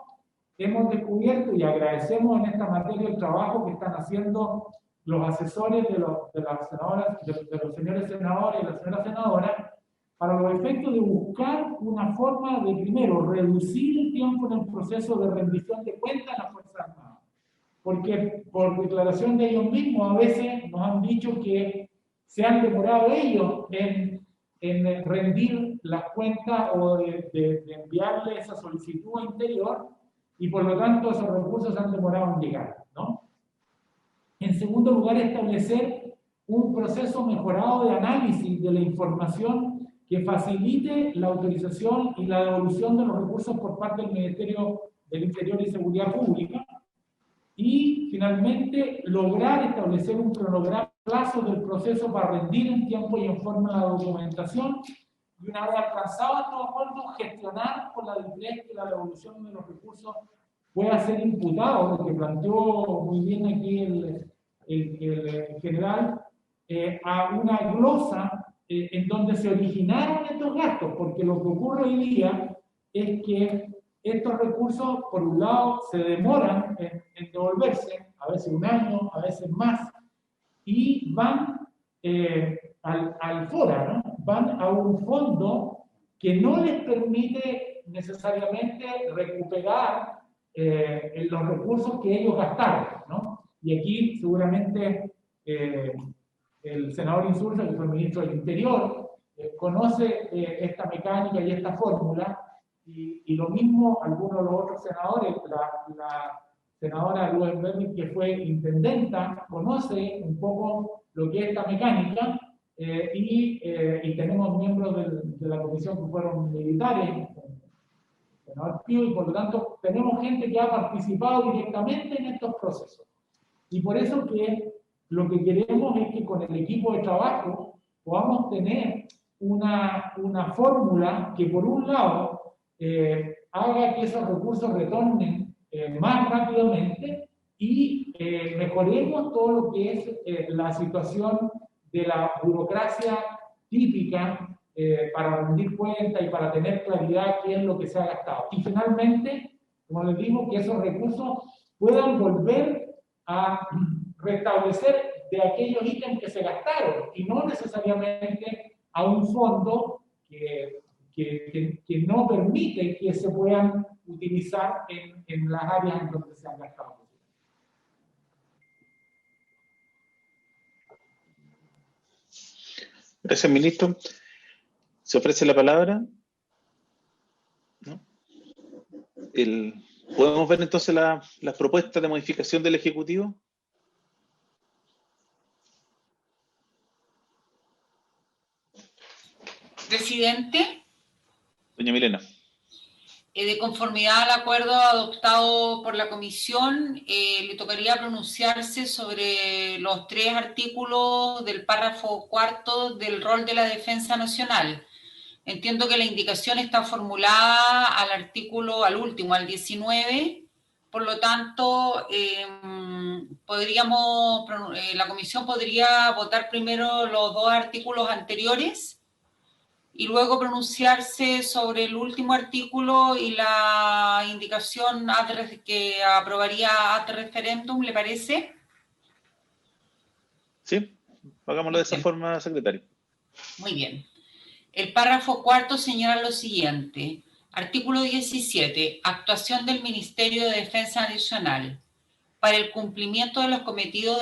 hemos descubierto y agradecemos en esta materia el trabajo que están haciendo los asesores de las senadoras, de los señores senadores y la señora senadora, para los efectos de buscar una forma de, primero, reducir el tiempo en el proceso de rendición de cuentas a las Fuerzas Armadas. Porque por declaración de ellos mismos, a veces nos han dicho que se han demorado ellos en rendir las cuentas o de enviarle esa solicitud a interior, y por lo tanto esos recursos se han demorado en llegar, ¿no? En segundo lugar, establecer un proceso mejorado de análisis de la información que facilite la autorización y la devolución de los recursos por parte del Ministerio del Interior y Seguridad Pública. Y finalmente, lograr establecer un cronograma plazo del proceso para rendir en tiempo y en forma la documentación, y una vez alcanzado estos acuerdos, gestionar con la DIPRES la devolución de los recursos pueda ser imputado, lo que planteó muy bien aquí el general, a una glosa en donde se originaron estos gastos, porque lo que ocurre hoy día es que estos recursos, por un lado, se demoran en devolverse, a veces un año, a veces más, y van al FORA, ¿no? Van a un fondo que no les permite necesariamente recuperar los recursos que ellos gastaron, ¿no? Y aquí seguramente el senador Insulza, que fue ministro del Interior, conoce esta mecánica y esta fórmula, y lo mismo algunos de los otros senadores, la senadora Luen, que fue intendenta, conoce un poco lo que es esta mecánica, y tenemos miembros de la comisión que fueron militares, senador Pío, y por lo tanto tenemos gente que ha participado directamente en estos procesos. Y por eso que lo que queremos es que con el equipo de trabajo podamos tener una fórmula que por un lado haga que esos recursos retornen más rápidamente y mejoremos todo lo que es la situación de la burocracia típica para rendir cuenta y para tener claridad qué es lo que se ha gastado. Y finalmente, como les digo, que esos recursos puedan volver a restablecer de aquellos ítems que se gastaron y no necesariamente a un fondo que no permite que se puedan utilizar en las áreas en donde se han gastado. Gracias, ministro. ¿Se ofrece la palabra? ¿No? ¿Podemos ver entonces las propuestas de modificación del Ejecutivo? Presidente. Doña Milena. De conformidad al acuerdo adoptado por la comisión, le tocaría pronunciarse sobre los 3 artículos del párrafo 4 del rol de la defensa nacional. Entiendo que la indicación está formulada al último, al 19, por lo tanto, la comisión podría votar primero los 2 artículos anteriores y luego pronunciarse sobre el último artículo y la indicación que aprobaría ad referéndum, ¿le parece? Sí, hagámoslo de esa forma, secretario. Muy bien. El párrafo 4 señala lo siguiente. Artículo 17. Actuación del Ministerio de Defensa Nacional. Para el cumplimiento de los cometidos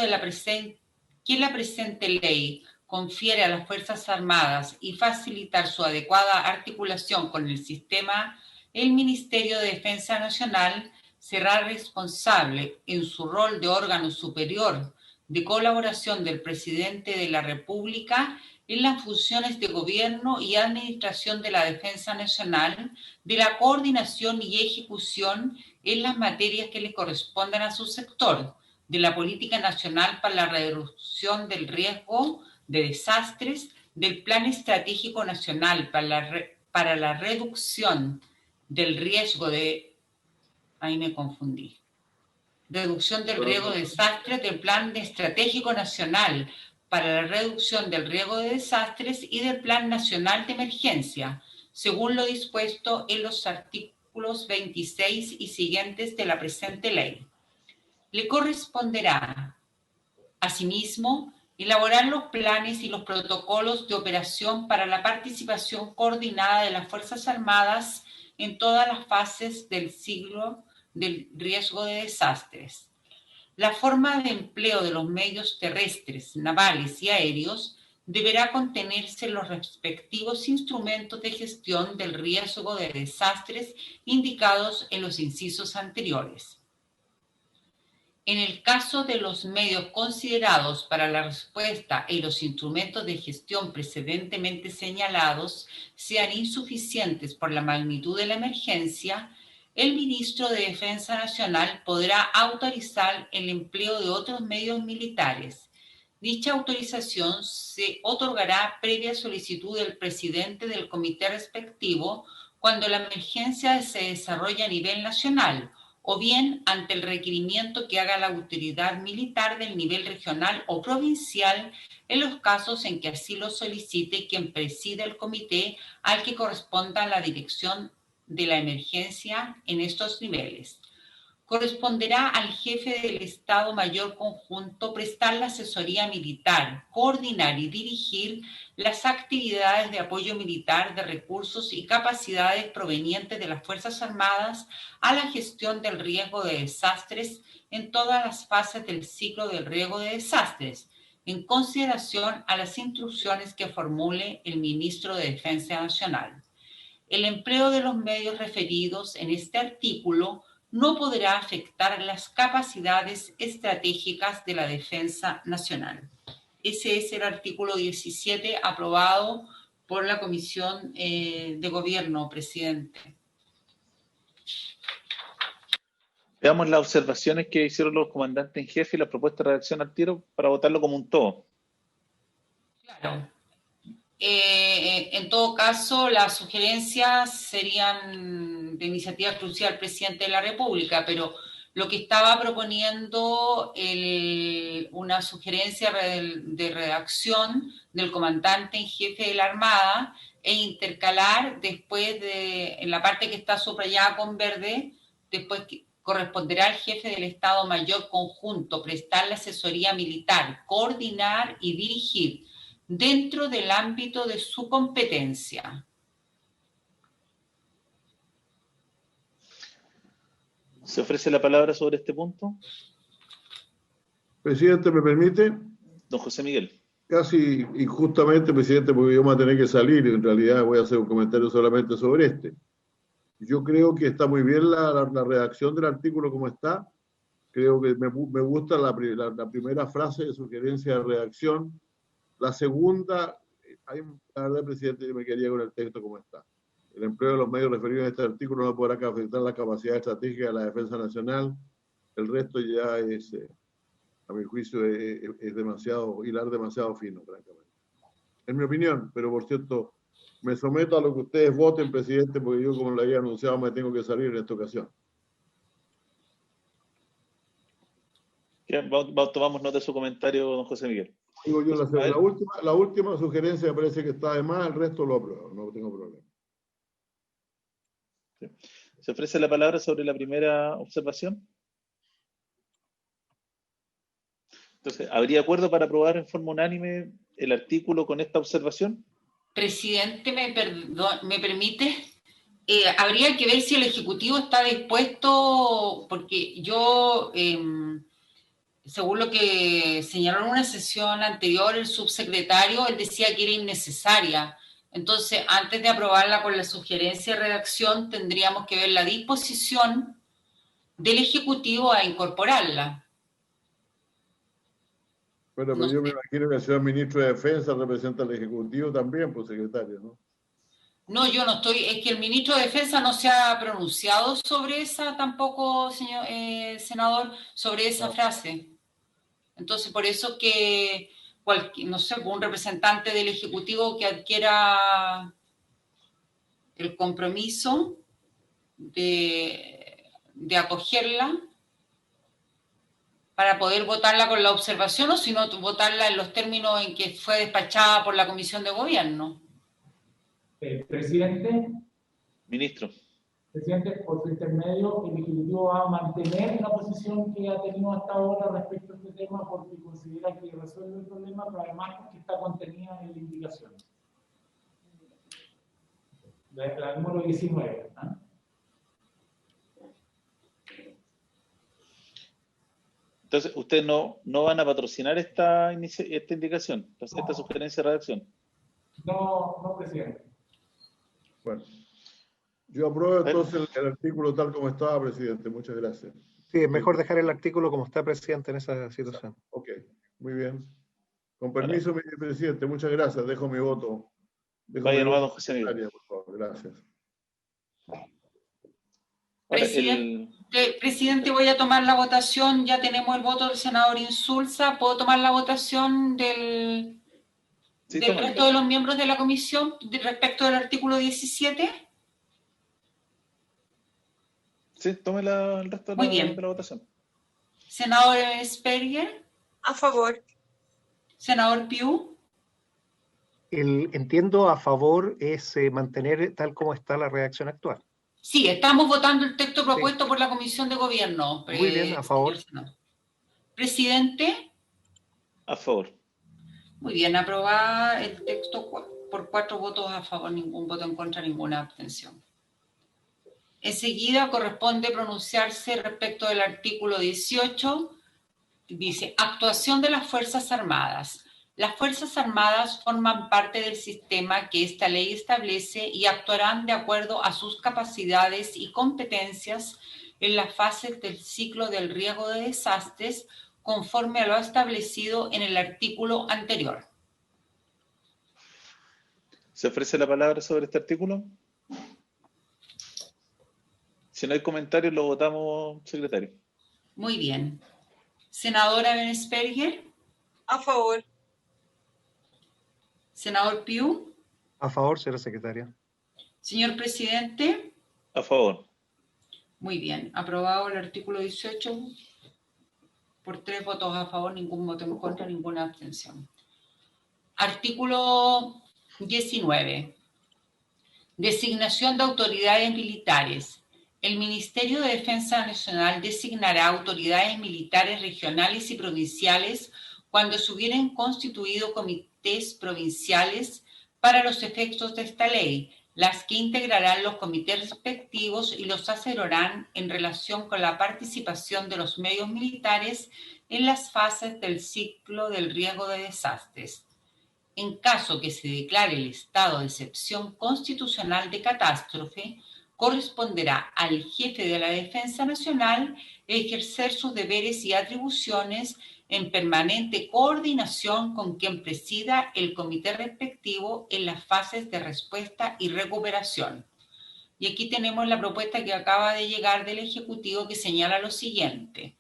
que la presente ley confiere a las Fuerzas Armadas y facilitar su adecuada articulación con el sistema, el Ministerio de Defensa Nacional será responsable, en su rol de órgano superior de colaboración del Presidente de la República, en las funciones de gobierno y administración de la defensa nacional, de la coordinación y ejecución en las materias que le correspondan a su sector, de la política nacional para la reducción del riesgo de desastres, del Plan Estratégico Nacional para la reducción del riesgo de... Ahí me confundí. Reducción del riesgo de desastres, del Plan Estratégico Nacional para la reducción del riesgo de desastres y del Plan Nacional de Emergencia, según lo dispuesto en los artículos 26 y siguientes de la presente ley. Le corresponderá, asimismo, elaborar los planes y los protocolos de operación para la participación coordinada de las Fuerzas Armadas en todas las fases del ciclo del riesgo de desastres. La forma de empleo de los medios terrestres, navales y aéreos deberá contenerse en los respectivos instrumentos de gestión del riesgo de desastres indicados en los incisos anteriores. En el caso de los medios considerados para la respuesta y los instrumentos de gestión precedentemente señalados sean insuficientes por la magnitud de la emergencia, el ministro de Defensa Nacional podrá autorizar el empleo de otros medios militares. Dicha autorización se otorgará previa solicitud del presidente del comité respectivo cuando la emergencia se desarrolle a nivel nacional o bien ante el requerimiento que haga la autoridad militar del nivel regional o provincial en los casos en que así lo solicite quien preside el comité al que corresponda la dirección de la emergencia en estos niveles. Corresponderá al jefe del Estado Mayor Conjunto prestar la asesoría militar, coordinar y dirigir las actividades de apoyo militar de recursos y capacidades provenientes de las Fuerzas Armadas a la gestión del riesgo de desastres en todas las fases del ciclo del riesgo de desastres, en consideración a las instrucciones que formule el Ministro de Defensa Nacional. El empleo de los medios referidos en este artículo no podrá afectar las capacidades estratégicas de la defensa nacional. Ese es el artículo 17 aprobado por la Comisión de Gobierno, presidente. Veamos las observaciones que hicieron los comandantes en jefe y la propuesta de redacción al tiro para votarlo como un todo. Claro. En todo caso, las sugerencias serían de iniciativa exclusiva del presidente de la República, pero lo que estaba proponiendo una sugerencia de redacción del comandante en jefe de la Armada e intercalar después en la parte que está subrayada con verde, después corresponderá al jefe del Estado Mayor Conjunto prestar la asesoría militar, coordinar y dirigir dentro del ámbito de su competencia. ¿Se ofrece la palabra sobre este punto? Presidente, ¿me permite? Don José Miguel. Casi injustamente, presidente, porque yo me voy a tener que salir, en realidad voy a hacer un comentario solamente sobre este. Yo creo que está muy bien la redacción del artículo como está. Creo que me gusta la primera frase de sugerencia de redacción. La segunda, la verdad, presidente, yo me quedaría con el texto como está. El empleo de los medios referidos a este artículo no podrá afectar la capacidad estratégica de la defensa nacional. El resto ya es, a mi juicio, es demasiado, hilar demasiado fino, francamente. En mi opinión, pero por cierto, me someto a lo que ustedes voten, presidente, porque yo, como lo había anunciado, me tengo que salir en esta ocasión. Bien, tomamos nota de su comentario, don José Miguel. Digo yo, la última sugerencia me parece que está de más, el resto lo apruebo, no tengo problema. Sí. ¿Se ofrece la palabra sobre la primera observación? Entonces, ¿habría acuerdo para aprobar en forma unánime el artículo con esta observación? Presidente, ¿me permite? Habría que ver si el Ejecutivo está dispuesto, porque yo, según lo que señaló en una sesión anterior el subsecretario, él decía que era innecesaria. Entonces, antes de aprobarla con la sugerencia de redacción, tendríamos que ver la disposición del Ejecutivo a incorporarla. Bueno, pero yo me imagino que el señor ministro de Defensa representa al Ejecutivo también, pues secretario, ¿no? No, yo no estoy, es que el ministro de Defensa no se ha pronunciado sobre esa tampoco, señor senador, sobre esa frase. Entonces, por eso que, no sé, un representante del Ejecutivo que adquiera el compromiso de acogerla para poder votarla con la observación, o si no, votarla en los términos en que fue despachada por la Comisión de Gobierno. Presidente. Ministro. Presidente, por su intermedio, el Ejecutivo va a mantener la posición que ha tenido hasta ahora respecto a este tema porque considera que resuelve el problema, pero además porque está contenida en la indicación. La número 19. ¿Ah? Entonces, ¿ustedes no van a patrocinar esta indicación, esta sugerencia de redacción? No, presidente. Bueno, yo apruebo entonces el artículo tal como estaba, presidente. Muchas gracias. Sí, es mejor dejar el artículo como está, presidente, en esa situación. Ok, muy bien. Con permiso, presidente, muchas gracias. Dejo mi voto. Vaya nomás, don José Miguel. Por favor, gracias. Presidente, voy a tomar la votación. Ya tenemos el voto del senador Insulza. ¿Puedo tomar la votación del resto de los miembros de la comisión respecto del artículo 17? Sí, tome el resto Muy de bien. la votación. Senador Sperger, A favor. senador Piu, Entiendo a favor es mantener tal como está la redacción actual. sí, estamos votando el texto propuesto por la Comisión de Gobierno. Muy bien, a favor. Señor senador. Presidente, A favor. muy bien, aprobada el texto por 4 votos a favor, ningún voto en contra, ninguna abstención. Enseguida corresponde pronunciarse respecto del artículo 18. Dice, actuación de las Fuerzas Armadas. Las Fuerzas Armadas forman parte del sistema que esta ley establece y actuarán de acuerdo a sus capacidades y competencias en las fases del ciclo del riesgo de desastres, conforme a lo establecido en el artículo anterior. ¿Se ofrece la palabra sobre este artículo? Si no hay comentarios, lo votamos, secretario. Muy bien. Senadora Bensperger, A favor. senador Piu, A favor, señora secretaria. señor presidente. A favor. Muy bien, aprobado el artículo 18 por 3 votos a favor, ningún voto en contra, ninguna abstención. Artículo 19. Designación de autoridades militares. El Ministerio de Defensa Nacional designará autoridades militares regionales y provinciales cuando se hubieran constituido comités provinciales para los efectos de esta ley, las que integrarán los comités respectivos y los asesorarán en relación con la participación de los medios militares en las fases del ciclo del riesgo de desastres. En caso que se declare el estado de excepción constitucional de catástrofe, corresponderá al jefe de la Defensa Nacional ejercer sus deberes y atribuciones en permanente coordinación con quien presida el comité respectivo en las fases de respuesta y recuperación. Y aquí tenemos la propuesta que acaba de llegar del Ejecutivo que señala lo siguiente.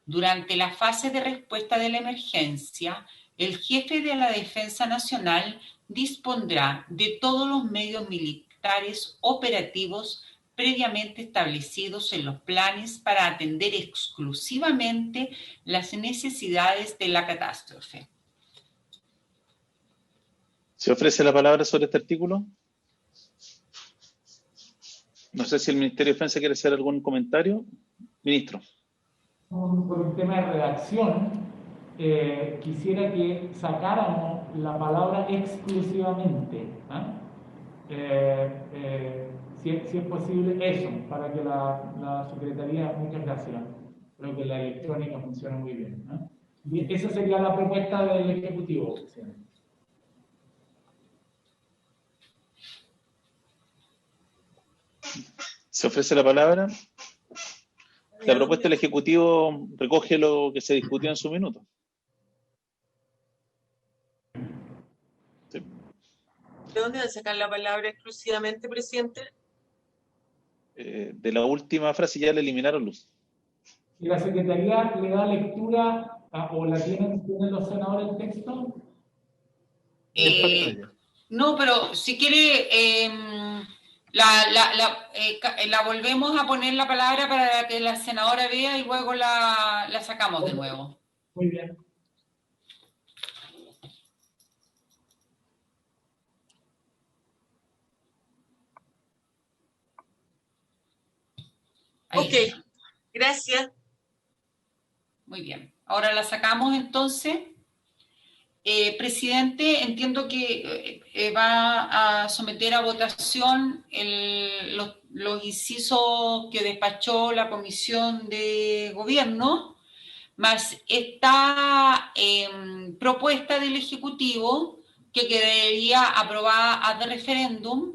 Durante la fase de respuesta de la emergencia, el jefe de la Defensa Nacional dispondrá de todos los medios militares operativos previamente establecidos en los planes para atender exclusivamente las necesidades de la catástrofe. ¿Se ofrece la palabra sobre este artículo? No sé si el Ministerio de Defensa quiere hacer algún comentario. Ministro. Por un tema de redacción, quisiera que sacáramos la palabra exclusivamente. Si es posible eso, para que la Secretaría, muchas gracias. Creo que la electrónica funciona muy bien. Y esa sería la propuesta del Ejecutivo, presidente. ¿Se ofrece la palabra? La propuesta del Ejecutivo recoge lo que se discutió en su minuto. Sí. ¿De dónde van a sacar la palabra exclusivamente, presidente? De la última frase ya le eliminaron luz. Si la Secretaría le da lectura o la tienen los senadores el texto. No, pero si quiere, la volvemos a poner la palabra para que la senadora vea y luego la sacamos de nuevo. Muy bien. Ahí Ok, está. gracias. Muy bien. Ahora la sacamos entonces. Presidente, entiendo que va a someter a votación los incisos que despachó la Comisión de Gobierno, más esta propuesta del Ejecutivo que quedaría aprobada ad referéndum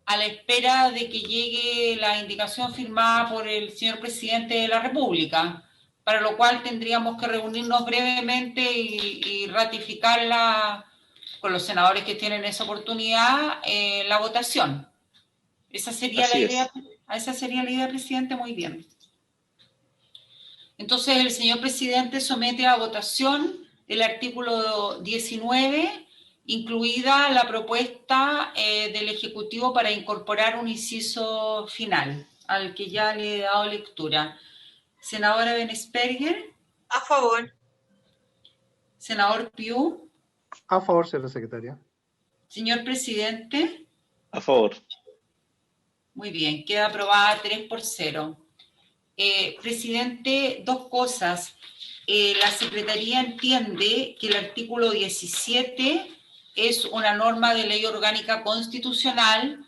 a la espera de que llegue la indicación firmada por el señor Presidente de la República, para lo cual tendríamos que reunirnos brevemente y ratificarla con los senadores que tienen esa oportunidad, la votación. Esa sería la idea. Esa sería la idea, presidente. Muy bien. Entonces, el señor presidente somete a votación el artículo 19, incluida la propuesta del Ejecutivo para incorporar un inciso final al que ya le he dado lectura. Senadora Bensperger. A favor. Senador Piu. A favor, señora secretaria. Señor presidente. A favor. Muy bien, queda aprobada 3-0. Presidente, dos cosas. La Secretaría entiende que el artículo 17 es una norma de ley orgánica constitucional,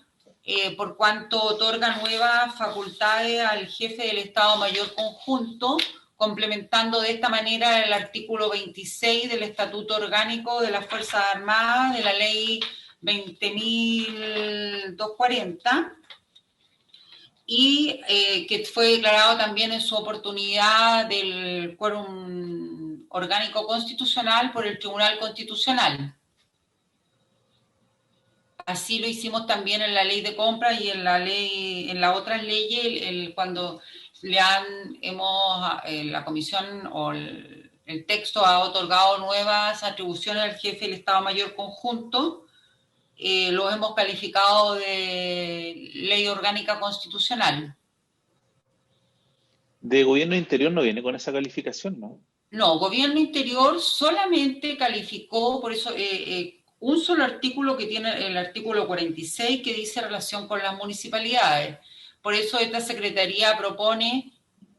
por cuanto otorga nuevas facultades al jefe del Estado Mayor Conjunto, complementando de esta manera el artículo 26 del Estatuto Orgánico de las Fuerzas Armadas, de la Ley 20.240, y que fue declarado también en su oportunidad del quórum orgánico constitucional por el Tribunal Constitucional. Así lo hicimos también en la ley de compra y en las otras leyes, cuando la comisión o el texto ha otorgado nuevas atribuciones al jefe del Estado Mayor Conjunto. Lo hemos calificado de ley orgánica constitucional. De Gobierno Interior no viene con esa calificación, ¿no? No, Gobierno Interior solamente calificó, por eso, un solo artículo que tiene el artículo 46 que dice relación con las municipalidades. Por eso esta Secretaría propone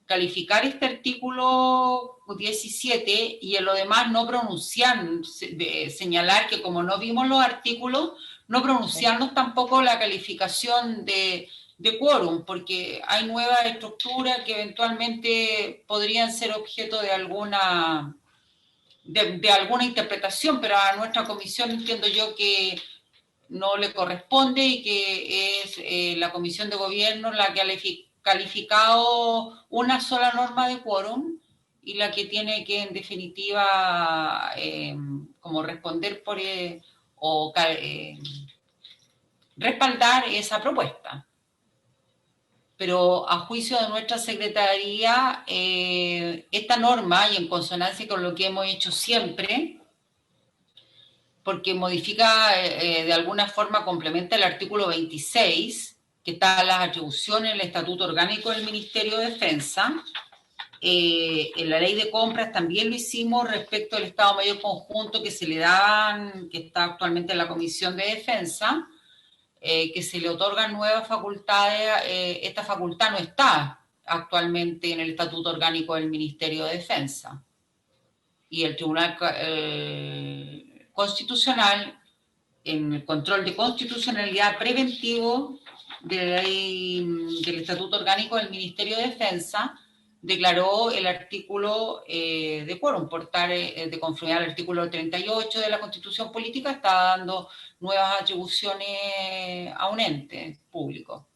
calificar este artículo 17 y en lo demás no pronunciar, señalar que como no vimos los artículos, no pronunciarnos tampoco la calificación de quórum, porque hay nuevas estructuras que eventualmente podrían ser objeto de alguna interpretación, pero a nuestra comisión entiendo yo que no le corresponde y que es la Comisión de Gobierno la que ha calificado una sola norma de quórum y la que tiene que, en definitiva, como responder respaldar esa propuesta. Pero a juicio de nuestra Secretaría, esta norma, y en consonancia con lo que hemos hecho siempre, porque modifica, de alguna forma, complementa el artículo 26, que está en las atribuciones del Estatuto Orgánico del Ministerio de Defensa. En la ley de compras también lo hicimos respecto al Estado Mayor Conjunto que se le dan, que está actualmente en la Comisión de Defensa, que se le otorgan nuevas facultades. Esta facultad no está actualmente en el Estatuto Orgánico del Ministerio de Defensa. Y el Tribunal Constitucional, en el control de constitucionalidad preventivo de la ley del Estatuto Orgánico del Ministerio de Defensa, declaró el artículo de quórum, de conformidad al artículo 38 de la Constitución Política, está dando nuevas atribuciones a un ente público.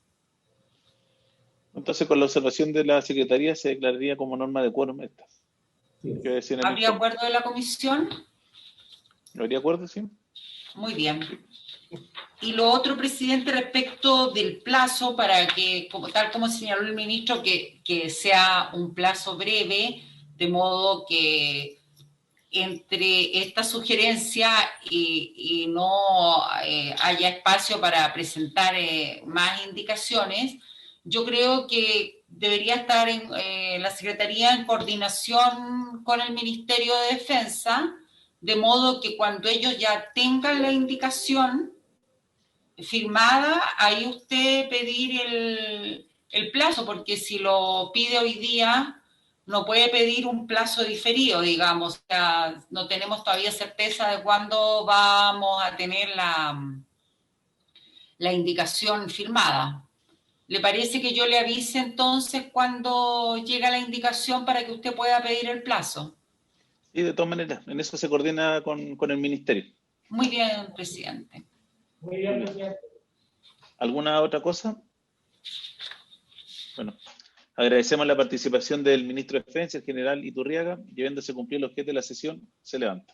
Entonces, con la observación de la Secretaría, se declararía como norma de quórum esta. Sí. ¿Habría acuerdo de la comisión? ¿Habría acuerdo, sí? Muy bien. Y lo otro, presidente, respecto del plazo, para que, tal como señaló el ministro, que sea un plazo breve, de modo que entre esta sugerencia y no haya espacio para presentar más indicaciones, yo creo que debería estar la Secretaría en coordinación con el Ministerio de Defensa, de modo que cuando ellos ya tengan la indicación firmada, ahí usted pedir el plazo, porque si lo pide hoy día, no puede pedir un plazo diferido, digamos. O sea, no tenemos todavía certeza de cuándo vamos a tener la indicación firmada. ¿Le parece que yo le avise entonces cuando llega la indicación para que usted pueda pedir el plazo? Sí, de todas maneras, en eso se coordina con el Ministerio. Muy bien, presidente. Muy bien, presidente. ¿Alguna otra cosa? Bueno, agradecemos la participación del ministro de Defensa, el general Iturriaga, y habiéndose cumplido el objeto de la sesión, se levanta.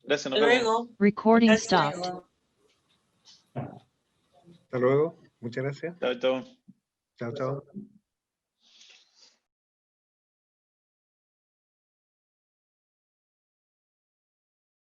Gracias, nos vemos. Luego. Recording stopped. Hasta luego. Muchas gracias. Chao, chao. Chao, chao.